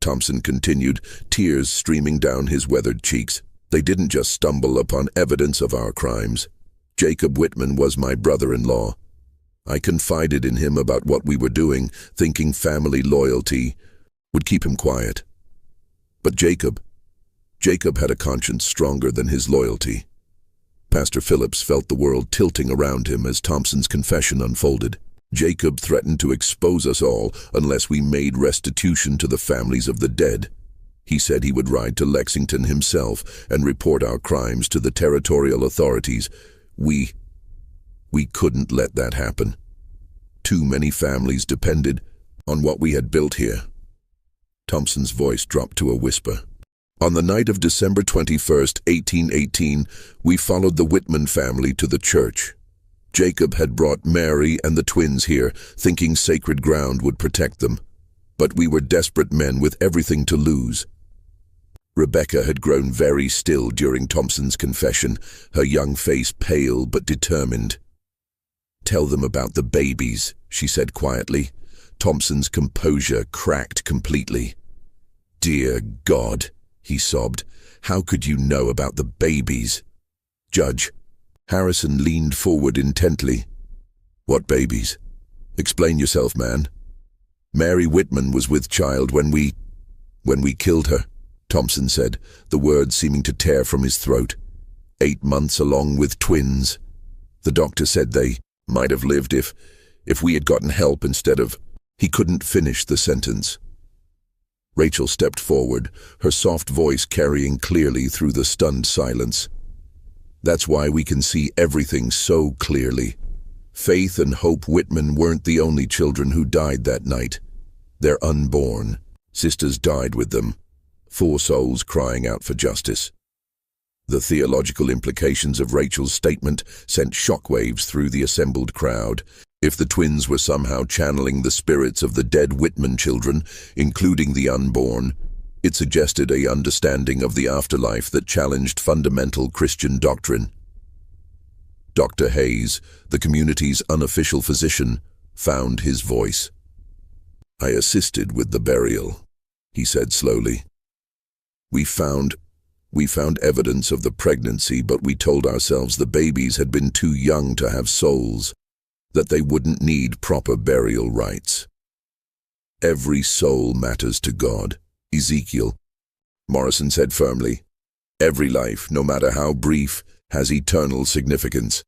Thompson continued, tears streaming down his weathered cheeks. "They didn't just stumble upon evidence of our crimes. Jacob Whitman was my brother-in-law. I confided in him about what we were doing, thinking family loyalty would keep him quiet. But Jacob had a conscience stronger than his loyalty." Pastor Phillips felt the world tilting around him as Thompson's confession unfolded. "Jacob threatened to expose us all unless we made restitution to the families of the dead. He said he would ride to Lexington himself and report our crimes to the territorial authorities. We couldn't let that happen. Too many families depended on what we had built here." Thompson's voice dropped to a whisper. "On the night of December 21st, 1818, we followed the Whitman family to the church. Jacob had brought Mary and the twins here, thinking sacred ground would protect them. But we were desperate men with everything to lose. Rebecca had grown very still during Thompson's confession, her young face pale but determined. "Tell them about the babies," she said quietly. Thompson's composure cracked completely. "Dear God," he sobbed, "how could you know about the babies?" "Judge." Harrison leaned forward intently. "What babies? Explain yourself, man." "Mary Whitman was with child when we killed her," Thompson said, the words seeming to tear from his throat. 8 months along with twins. The doctor said they might have lived if we had gotten help instead of—" He couldn't finish the sentence. Rachel stepped forward, her soft voice carrying clearly through the stunned silence. "That's why we can see everything so clearly. Faith and Hope Whitman weren't the only children who died that night. They're unborn. Sisters died with them. 4 souls crying out for justice." The theological implications of Rachel's statement sent shockwaves through the assembled crowd. If the twins were somehow channeling the spirits of the dead Whitman children, including the unborn, it suggested an understanding of the afterlife that challenged fundamental Christian doctrine. Dr. Hayes, the community's unofficial physician, found his voice. "I assisted with the burial," he said slowly. We found evidence of the pregnancy, but we told ourselves the babies had been too young to have souls, that they wouldn't need proper burial rites. Every soul matters to God, Ezekiel, Morrison said firmly. Every life, no matter how brief, has eternal significance.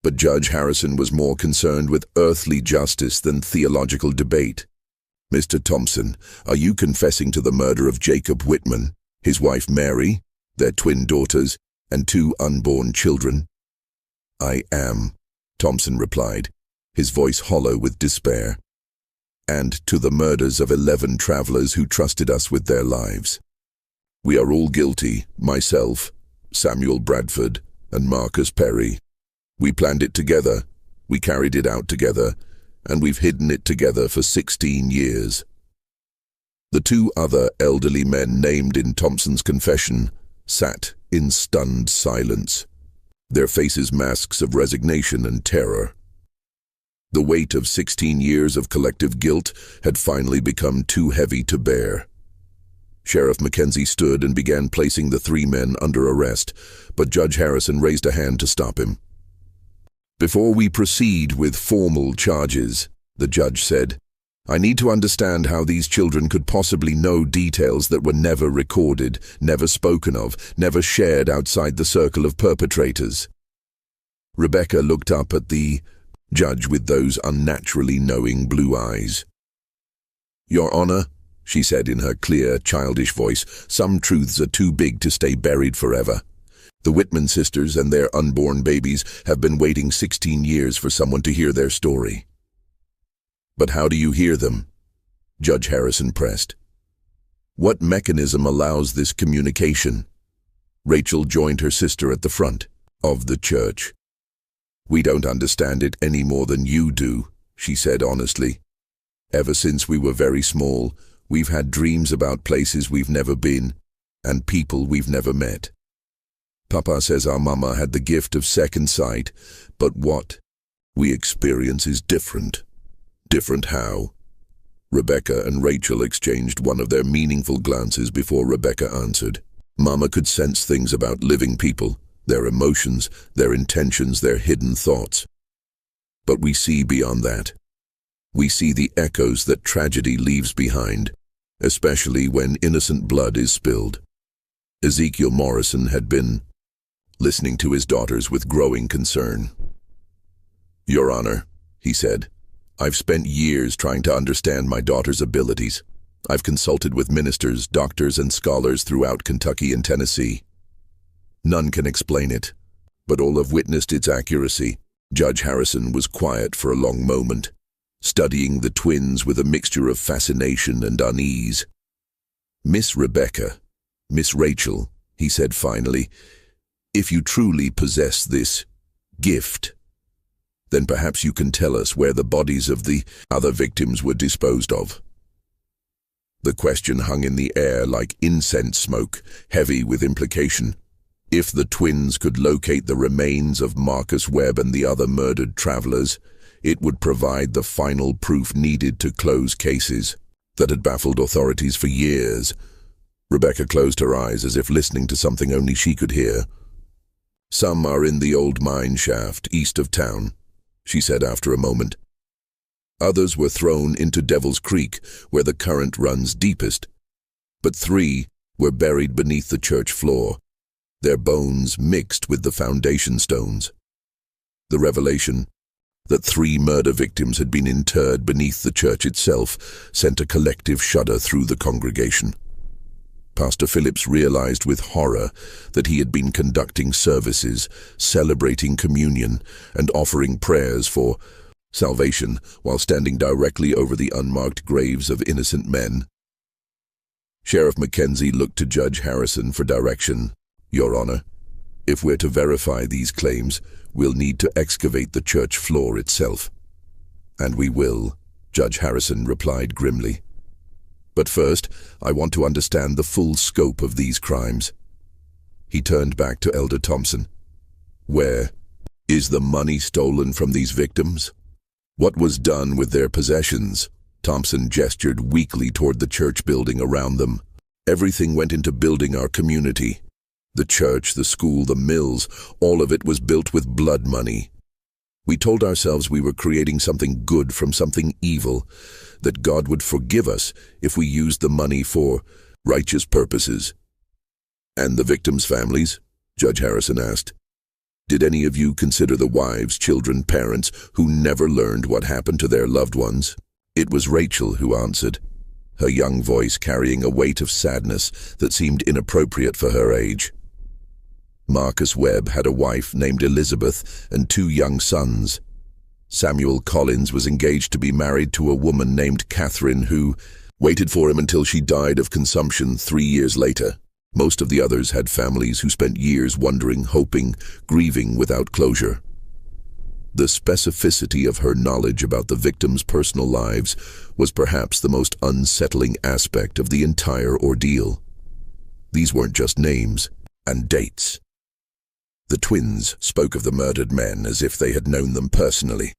But Judge Harrison was more concerned with earthly justice than theological debate. "Mr. Thompson, are you confessing to the murder of Jacob Whitman, his wife Mary, their twin daughters, and 2 unborn children?" "I am," Thompson replied, his voice hollow with despair. "And to the murders of 11 travelers who trusted us with their lives. We are all guilty, myself, Samuel Bradford, and Marcus Perry. We planned it together, we carried it out together, and we've hidden it together for 16 years. The 2 other elderly men named in Thompson's confession sat in stunned silence, their faces masks of resignation and terror. The weight of 16 years of collective guilt had finally become too heavy to bear. Sheriff Mackenzie stood and began placing the 3 men under arrest, but Judge Harrison raised a hand to stop him. "Before we proceed with formal charges," the judge said, "I need to understand how these children could possibly know details that were never recorded, never spoken of, never shared outside the circle of perpetrators." Rebecca looked up at the judge with those unnaturally knowing blue eyes. "Your Honor," she said in her clear, childish voice, "some truths are too big to stay buried forever. The Whitman sisters and their unborn babies have been waiting 16 years for someone to hear their story." "But how do you hear them?" Judge Harrison pressed. "What mechanism allows this communication?" Rachel joined her sister at the front of the church. "We don't understand it any more than you do," she said honestly. "Ever since we were very small, we've had dreams about places we've never been and people we've never met. Papa says our mama had the gift of second sight, but what we experience is different." "Different how?" Rebecca and Rachel exchanged one of their meaningful glances before Rebecca answered. "Mama could sense things about living people, their emotions, their intentions, their hidden thoughts. But we see beyond that. We see the echoes that tragedy leaves behind, especially when innocent blood is spilled." Ezekiel Morrison had been listening to his daughters with growing concern. "Your Honor," he said, "I've spent years trying to understand my daughter's abilities. I've consulted with ministers, doctors, and scholars throughout Kentucky and Tennessee. None can explain it, but all have witnessed its accuracy." Judge Harrison was quiet for a long moment, studying the twins with a mixture of fascination and unease. "Miss Rebecca, Miss Rachel," he said finally, "if you truly possess this gift, then perhaps you can tell us where the bodies of the other victims were disposed of." The question hung in the air like incense smoke, heavy with implication. If the twins could locate the remains of Marcus Webb and the other murdered travelers, it would provide the final proof needed to close cases that had baffled authorities for years. Rebecca closed her eyes as if listening to something only she could hear. "Some are in the old mine shaft east of town," she said after a moment. "Others were thrown into Devil's Creek, where the current runs deepest. But 3 were buried beneath the church floor, their bones mixed with the foundation stones." The revelation that 3 murder victims had been interred beneath the church itself sent a collective shudder through the congregation. Pastor Phillips realized with horror that he had been conducting services, celebrating communion, and offering prayers for salvation while standing directly over the unmarked graves of innocent men. Sheriff Mackenzie looked to Judge Harrison for direction. "Your Honor, if we're to verify these claims, we'll need to excavate the church floor itself." "And we will," Judge Harrison replied grimly. "But first, I want to understand the full scope of these crimes." He turned back to Elder Thompson. "Where is the money stolen from these victims? What was done with their possessions?" Thompson gestured weakly toward the church building around them. "Everything went into building our community. The church, the school, the mills, all of it was built with blood money. We told ourselves we were creating something good from something evil, that God would forgive us if we used the money for righteous purposes." "And the victims' families?" Judge Harrison asked. "Did any of you consider the wives, children, parents who never learned what happened to their loved ones?" It was Rachel who answered, her young voice carrying a weight of sadness that seemed inappropriate for her age. "Marcus Webb had a wife named Elizabeth and 2 young sons. Samuel Collins was engaged to be married to a woman named Catherine who waited for him until she died of consumption 3 years later. Most of the others had families who spent years wondering, hoping, grieving without closure." The specificity of her knowledge about the victims' personal lives was perhaps the most unsettling aspect of the entire ordeal. These weren't just names and dates. The twins spoke of the murdered men as if they had known them personally,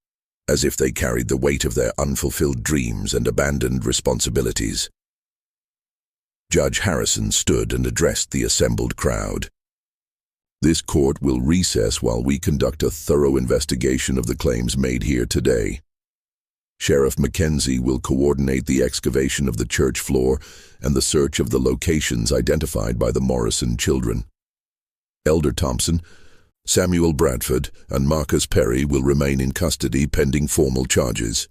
as if they carried the weight of their unfulfilled dreams and abandoned responsibilities. Judge Harrison stood and addressed the assembled crowd. "This court will recess while we conduct a thorough investigation of the claims made here today. Sheriff Mackenzie will coordinate the excavation of the church floor and the search of the locations identified by the Morrison children. Elder Thompson, Samuel Bradford, and Marcus Perry will remain in custody pending formal charges."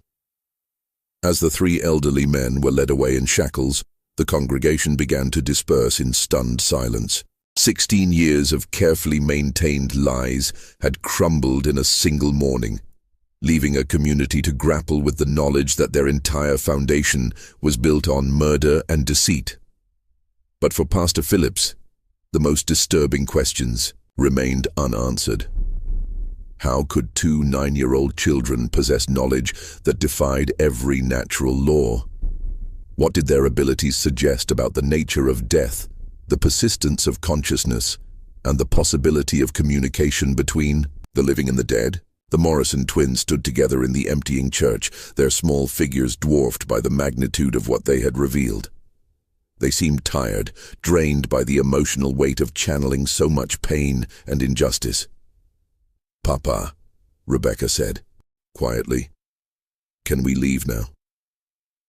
As the 3 elderly men were led away in shackles, the congregation began to disperse in stunned silence. 16 years of carefully maintained lies had crumbled in a single morning, leaving a community to grapple with the knowledge that their entire foundation was built on murder and deceit. But for Pastor Phillips, the most disturbing questions remained unanswered. How could 2 9-year-old children possess knowledge that defied every natural law? What did their abilities suggest about the nature of death, the persistence of consciousness, and the possibility of communication between the living and the dead? The Morrison twins stood together in the emptying church, their small figures dwarfed by the magnitude of what they had revealed. They seemed tired, drained by the emotional weight of channeling so much pain and injustice. "Papa," Rebecca said, quietly, "can we leave now?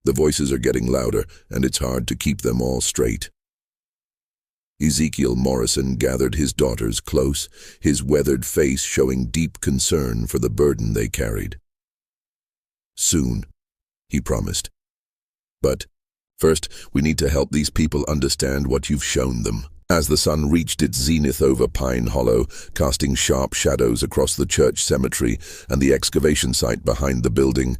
The voices are getting louder, and it's hard to keep them all straight." Ezekiel Morrison gathered his daughters close, his weathered face showing deep concern for the burden they carried. "Soon," he promised. "But first, we need to help these people understand what you've shown them." As the sun reached its zenith over Pine Hollow, casting sharp shadows across the church cemetery and the excavation site behind the building,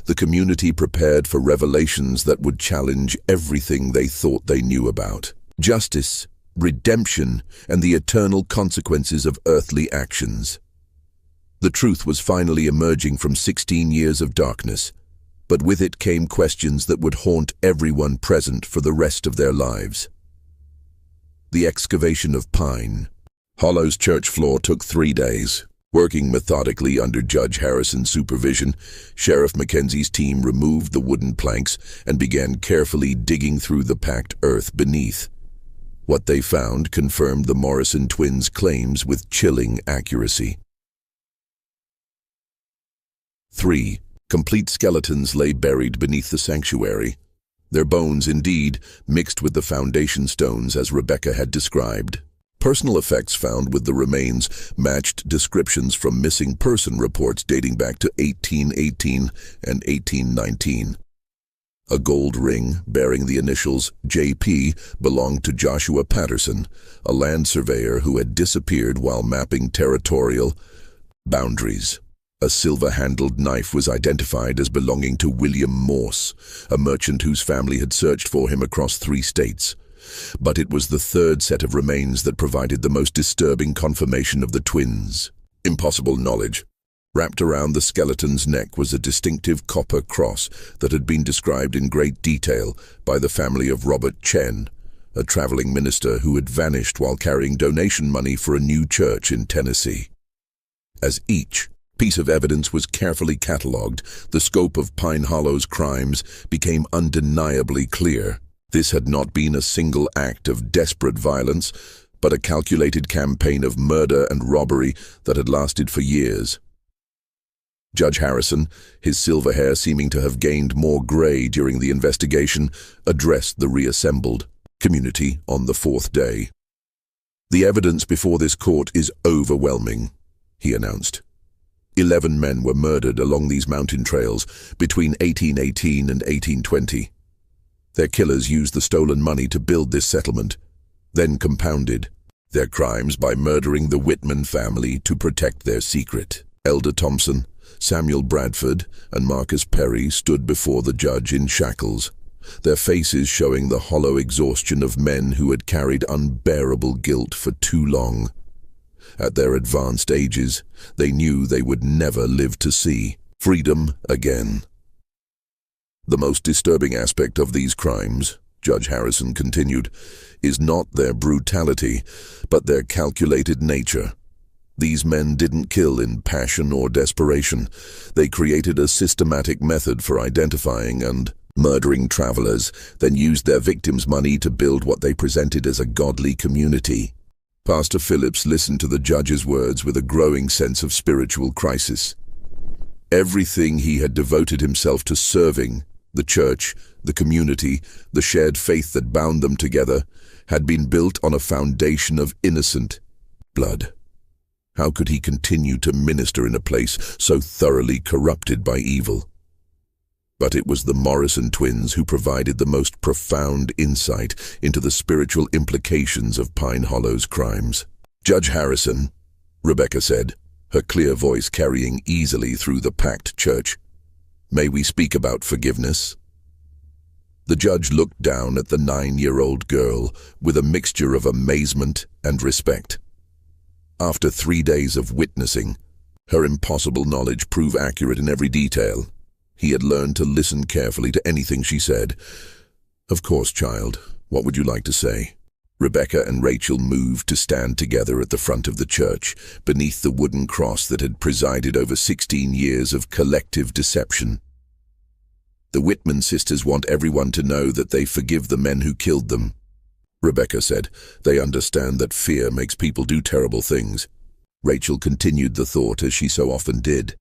the community prepared for revelations that would challenge everything they thought they knew about. Justice, redemption, and the eternal consequences of earthly actions. The truth was finally emerging from 16 years of darkness. but with it came questions that would haunt everyone present for the rest of their lives. The excavation of Pine Hollow's church floor took 3 days. Working methodically under Judge Harrison's supervision, Sheriff Mackenzie's team removed the wooden planks and began carefully digging through the packed earth beneath. What they found confirmed the Morrison twins' claims with chilling accuracy. 3. Complete skeletons lay buried beneath the sanctuary. Their bones, indeed, mixed with the foundation stones as Rebecca had described. Personal effects found with the remains matched descriptions from missing person reports dating back to 1818 and 1819. A gold ring bearing the initials J.P. belonged to Joshua Patterson, a land surveyor who had disappeared while mapping territorial boundaries. A silver-handled knife was identified as belonging to William Morse, a merchant whose family had searched for him across 3 states. But it was the third set of remains that provided the most disturbing confirmation of the twins. Impossible knowledge. Wrapped around the skeleton's neck was a distinctive copper cross that had been described in great detail by the family of Robert Chen, a traveling minister who had vanished while carrying donation money for a new church in Tennessee. As each piece of evidence was carefully catalogued, the scope of Pine Hollow's crimes became undeniably clear. This had not been a single act of desperate violence, but a calculated campaign of murder and robbery that had lasted for years. Judge Harrison, his silver hair seeming to have gained more gray during the investigation, addressed the reassembled community on the 4th day. "The evidence before this court is overwhelming," he announced. 11 men were murdered along these mountain trails between 1818 and 1820. Their killers used the stolen money to build this settlement, then compounded their crimes by murdering the Whitman family to protect their secret. Elder Thompson, Samuel Bradford, and Marcus Perry stood before the judge in shackles, their faces showing the hollow exhaustion of men who had carried unbearable guilt for too long. At their advanced ages, they knew they would never live to see freedom again. "The most disturbing aspect of these crimes," Judge Harrison continued, "is not their brutality, but their calculated nature. These men didn't kill in passion or desperation. They created a systematic method for identifying and murdering travelers, then used their victims' money to build what they presented as a godly community." Pastor Phillips listened to the judge's words with a growing sense of spiritual crisis. Everything he had devoted himself to serving, the church, the community, the shared faith that bound them together, had been built on a foundation of innocent blood. How could he continue to minister in a place so thoroughly corrupted by evil? But it was the Morrison twins who provided the most profound insight into the spiritual implications of Pine Hollow's crimes. "Judge Harrison," Rebecca said, her clear voice carrying easily through the packed church, "may we speak about forgiveness?" The judge looked down at the 9-year-old girl with a mixture of amazement and respect. After 3 days of witnessing, her impossible knowledge proved accurate in every detail. He had learned to listen carefully to anything she said. "Of course, child. What would you like to say?" Rebecca and Rachel moved to stand together at the front of the church, beneath the wooden cross that had presided over 16 years of collective deception. "The Whitman sisters want everyone to know that they forgive the men who killed them," Rebecca said. "They understand that fear makes people do terrible things." Rachel continued the thought as she so often did.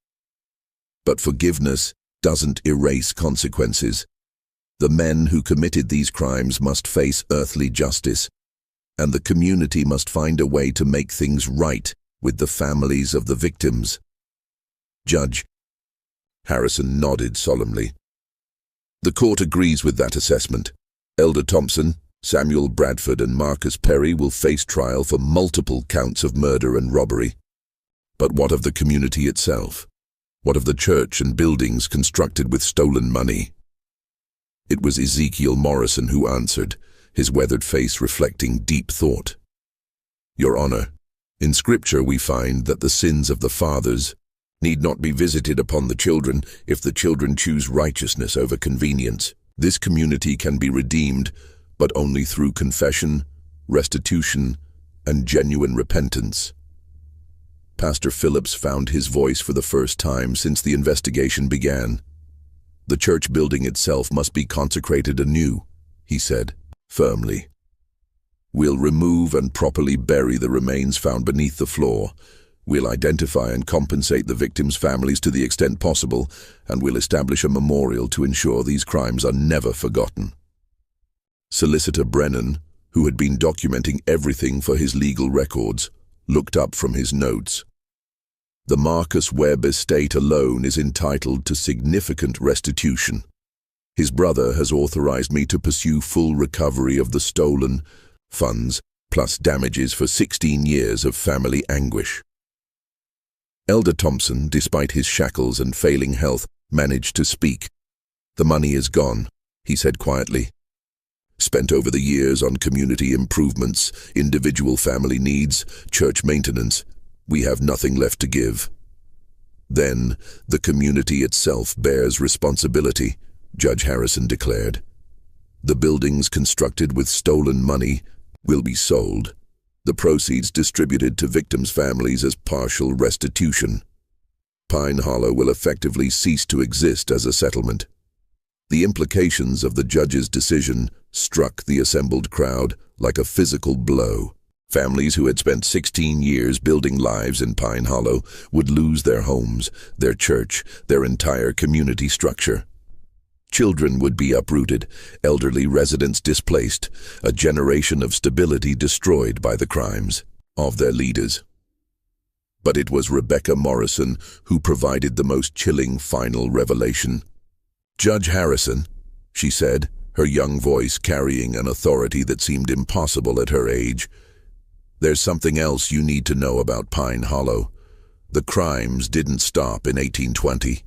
"But forgiveness doesn't erase consequences. The men who committed these crimes must face earthly justice, and the community must find a way to make things right with the families of the victims." Judge Harrison nodded solemnly. "The court agrees with that assessment. Elder Thompson, Samuel Bradford, and Marcus Perry will face trial for multiple counts of murder and robbery. But what of the community itself? What of the church and buildings constructed with stolen money?" It was Ezekiel Morrison who answered, his weathered face reflecting deep thought. "Your Honor, in Scripture we find that the sins of the fathers need not be visited upon the children if the children choose righteousness over convenience. This community can be redeemed, but only through confession, restitution, and genuine repentance. Pastor Phillips found his voice for the first time since the investigation began. The church building itself must be consecrated anew, he said, firmly. We'll remove and properly bury the remains found beneath the floor. We'll identify and compensate the victims' families to the extent possible, and we'll establish a memorial to ensure these crimes are never forgotten. Solicitor Brennan, who had been documenting everything for his legal records, looked up from his notes. The Marcus Webb estate alone is entitled to significant restitution. His brother has authorized me to pursue full recovery of the stolen funds, plus damages for 16 years of family anguish. Elder Thompson, despite his shackles and failing health, managed to speak. The money is gone, he said quietly. Spent over the years on community improvements, individual family needs, church maintenance, we have nothing left to give. Then, the community itself bears responsibility, Judge Harrison declared. The buildings constructed with stolen money will be sold, the proceeds distributed to victims' families as partial restitution. Pine Hollow will effectively cease to exist as a settlement. The implications of the judge's decision struck the assembled crowd like a physical blow. Families who had spent 16 years building lives in Pine Hollow would lose their homes, their church, their entire community structure. Children would be uprooted, elderly residents displaced, a generation of stability destroyed by the crimes of their leaders. But it was Rebecca Morrison who provided the most chilling final revelation. "Judge Harrison," she said, her young voice carrying an authority that seemed impossible at her age, "there's something else you need to know about Pine Hollow. The crimes didn't stop in 1820.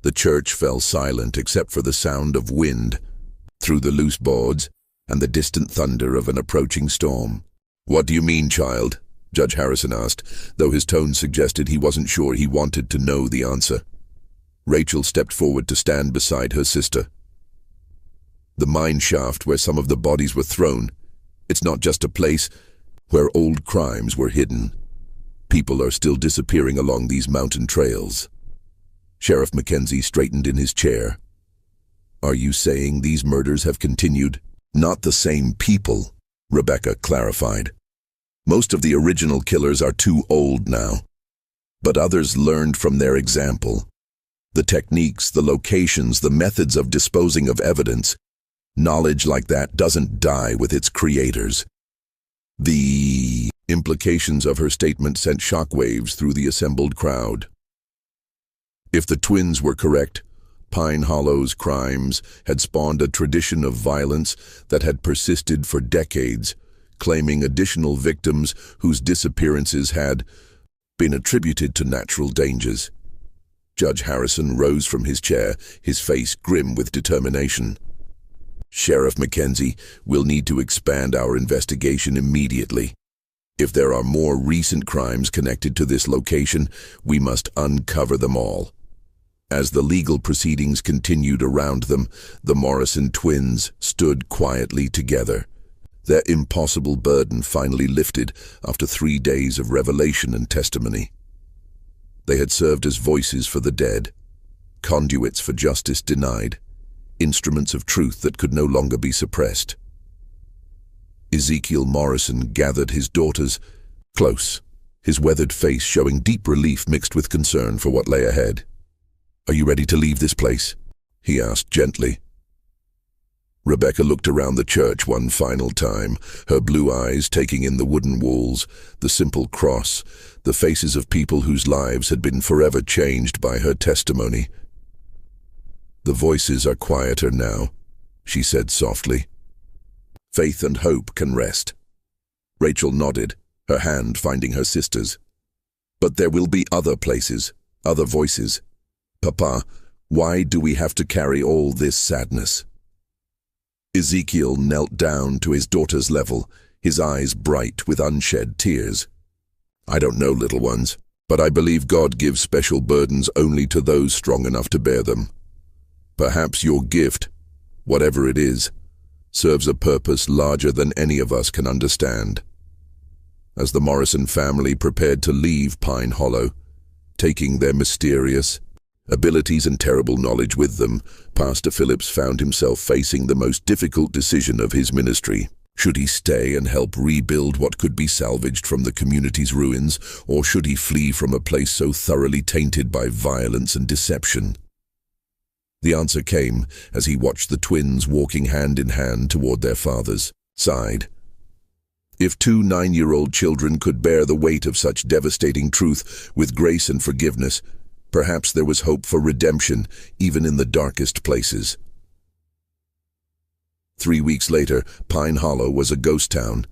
The church fell silent except for the sound of wind through the loose boards and the distant thunder of an approaching storm." "What do you mean, child?" Judge Harrison asked, though his tone suggested he wasn't sure he wanted to know the answer. Rachel stepped forward to stand beside her sister. "The mine shaft where some of the bodies were thrown. It's not just a place where old crimes were hidden. People are still disappearing along these mountain trails." Sheriff Mackenzie straightened in his chair. "Are you saying these murders have continued?" "Not the same people," Rebecca clarified. "Most of the original killers are too old now, but others learned from their example. The techniques, the locations, the methods of disposing of evidence. Knowledge like that doesn't die with its creators." The implications of her statement sent shockwaves through the assembled crowd. If the twins were correct, Pine Hollow's crimes had spawned a tradition of violence that had persisted for decades, claiming additional victims whose disappearances had been attributed to natural dangers. Judge Harrison rose from his chair, his face grim with determination. "Sheriff Mackenzie, we'll need to expand our investigation immediately. If there are more recent crimes connected to this location, we must uncover them all." As the legal proceedings continued around them, the Morrison twins stood quietly together. Their impossible burden finally lifted after 3 days of revelation and testimony. They had served as voices for the dead, conduits for justice denied, instruments of truth that could no longer be suppressed. Ezekiel Morrison gathered his daughters close, his weathered face showing deep relief mixed with concern for what lay ahead. "Are you ready to leave this place?" he asked gently. Rebecca looked around the church one final time, her blue eyes taking in the wooden walls, the simple cross, the faces of people whose lives had been forever changed by her testimony. "The voices are quieter now," she said softly. "Faith and hope can rest." Rachel nodded, her hand finding her sister's. "But there will be other places, other voices. Papa, why do we have to carry all this sadness?" Ezekiel knelt down to his daughter's level, his eyes bright with unshed tears. "I don't know, little ones. But I believe God gives special burdens only to those strong enough to bear them. Perhaps your gift, whatever it is, serves a purpose larger than any of us can understand. As the Morrison family prepared to leave Pine Hollow, taking their mysterious abilities and terrible knowledge with them, Pastor Phillips found himself facing the most difficult decision of his ministry. Should he stay and help rebuild what could be salvaged from the community's ruins, or should he flee from a place so thoroughly tainted by violence and deception? The answer came as he watched the twins walking hand in hand toward their father's side. If two 9-year-old children could bear the weight of such devastating truth with grace and forgiveness, perhaps there was hope for redemption even in the darkest places. 3 weeks later, Pine Hollow was a ghost town.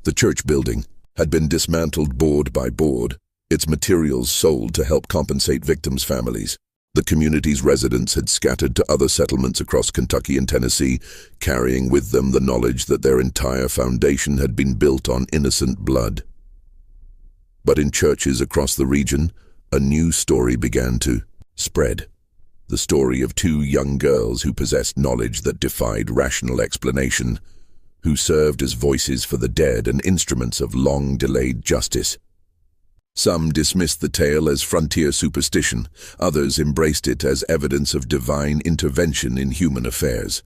The church building had been dismantled board by board, its materials sold to help compensate victims' families. The community's residents had scattered to other settlements across Kentucky and Tennessee, carrying with them the knowledge that their entire foundation had been built on innocent blood. But in churches across the region, a new story began to spread. The story of two young girls who possessed knowledge that defied rational explanation, who served as voices for the dead and instruments of long-delayed justice. Some dismissed the tale as frontier superstition, others embraced it as evidence of divine intervention in human affairs.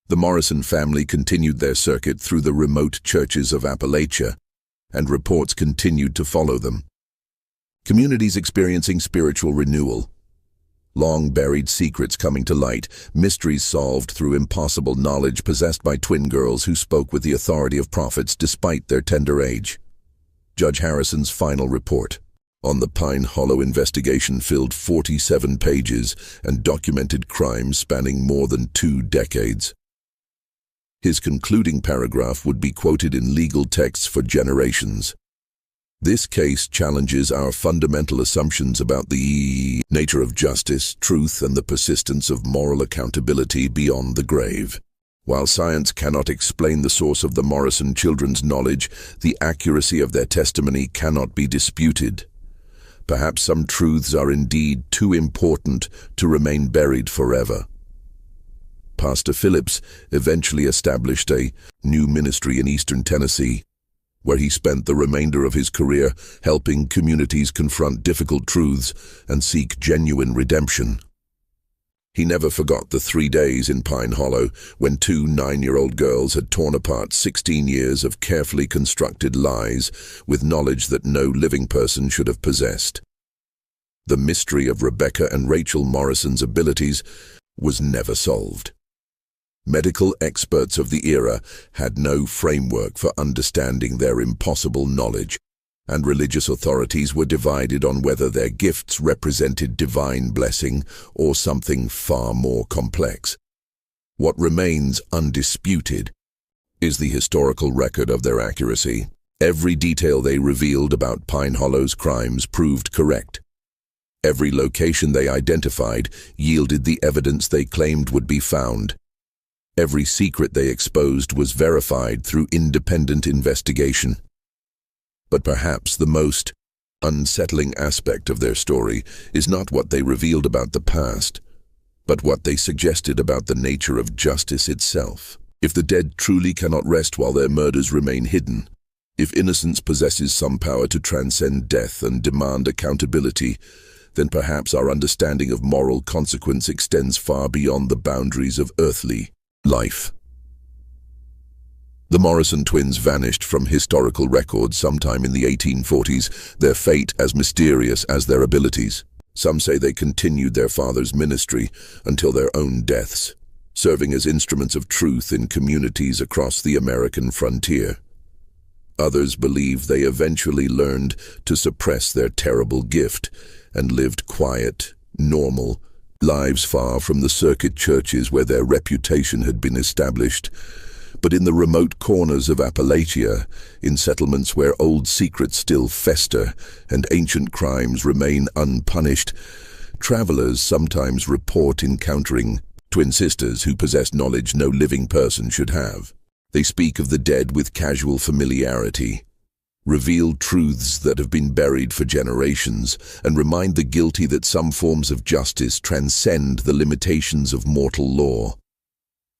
The Morrison family continued their circuit through the remote churches of Appalachia, and reports continued to follow them. Communities experiencing spiritual renewal, long-buried secrets coming to light, mysteries solved through impossible knowledge possessed by twin girls who spoke with the authority of prophets despite their tender age. Judge Harrison's final report on the Pine Hollow investigation filled 47 pages and documented crimes spanning more than 2 decades. His concluding paragraph would be quoted in legal texts for generations. This case challenges our fundamental assumptions about the nature of justice, truth, and the persistence of moral accountability beyond the grave. While science cannot explain the source of the Morrison children's knowledge, the accuracy of their testimony cannot be disputed. Perhaps some truths are indeed too important to remain buried forever. Pastor Phillips eventually established a new ministry in eastern Tennessee, where he spent the remainder of his career helping communities confront difficult truths and seek genuine redemption. He never forgot the 3 days in Pine Hollow when 2 9-year-old girls had torn apart 16 years of carefully constructed lies with knowledge that no living person should have possessed. The mystery of Rebecca and Rachel Morrison's abilities was never solved. Medical experts of the era had no framework for understanding their impossible knowledge, and religious authorities were divided on whether their gifts represented divine blessing or something far more complex. What remains undisputed is the historical record of their accuracy. Every detail they revealed about Pine Hollow's crimes proved correct. Every location they identified yielded the evidence they claimed would be found. Every secret they exposed was verified through independent investigation. But perhaps the most unsettling aspect of their story is not what they revealed about the past, but what they suggested about the nature of justice itself. If the dead truly cannot rest while their murders remain hidden, if innocence possesses some power to transcend death and demand accountability, then perhaps our understanding of moral consequence extends far beyond the boundaries of earthly life. The Morrison twins vanished from historical records sometime in the 1840s, their fate as mysterious as their abilities. Some say they continued their father's ministry until their own deaths, serving as instruments of truth in communities across the American frontier. Others believe they eventually learned to suppress their terrible gift and lived quiet, normal lives far from the circuit churches where their reputation had been established. But in the remote corners of Appalachia, in settlements where old secrets still fester and ancient crimes remain unpunished, travelers sometimes report encountering twin sisters who possess knowledge no living person should have. They speak of the dead with casual familiarity, reveal truths that have been buried for generations, and remind the guilty that some forms of justice transcend the limitations of mortal law.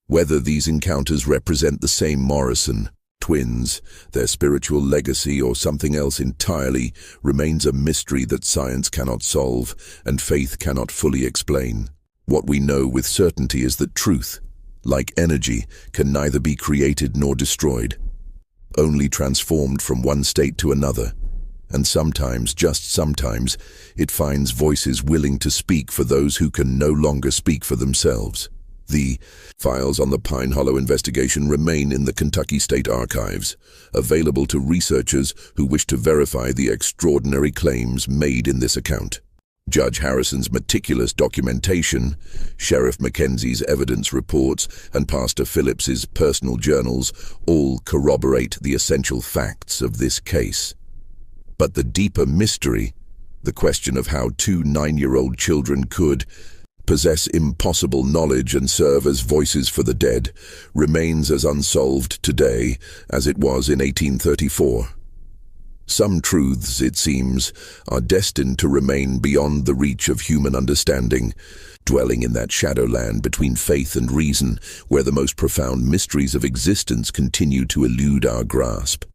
Whether these encounters represent the same Morrison twins, their spiritual legacy, or something else entirely, remains a mystery that science cannot solve and faith cannot fully explain. What we know with certainty is that truth, like energy, can neither be created nor destroyed, only transformed from one state to another. And sometimes, just sometimes, it finds voices willing to speak for those who can no longer speak for themselves. The files on the Pine Hollow investigation remain in the Kentucky State Archives, available to researchers who wish to verify the extraordinary claims made in this account. Judge Harrison's meticulous documentation, Sheriff Mackenzie's evidence reports, and Pastor Phillips's personal journals all corroborate the essential facts of this case. But the deeper mystery, the question of how two 9-year-old children could possess impossible knowledge and serve as voices for the dead, remains as unsolved today as it was in 1834. Some truths, it seems, are destined to remain beyond the reach of human understanding, dwelling in that shadowland between faith and reason, where the most profound mysteries of existence continue to elude our grasp.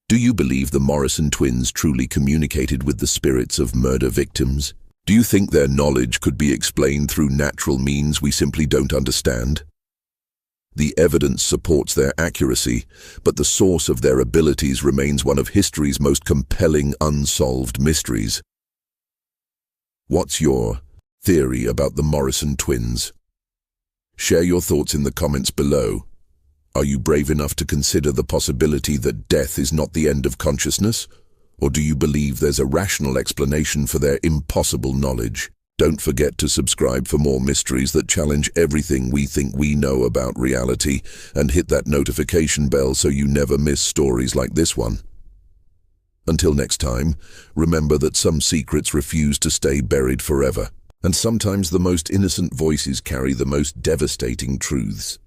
Do you believe the Morrison twins truly communicated with the spirits of murder victims? Do you think their knowledge could be explained through natural means we simply don't understand? The evidence supports their accuracy, but the source of their abilities remains one of history's most compelling unsolved mysteries. What's your theory about the Morrison twins? Share your thoughts in the comments below. Are you brave enough to consider the possibility that death is not the end of consciousness? Or do you believe there's a rational explanation for their impossible knowledge? Don't forget to subscribe for more mysteries that challenge everything we think we know about reality, and hit that notification bell so you never miss stories like this one. Until next time, remember that some secrets refuse to stay buried forever, and sometimes the most innocent voices carry the most devastating truths.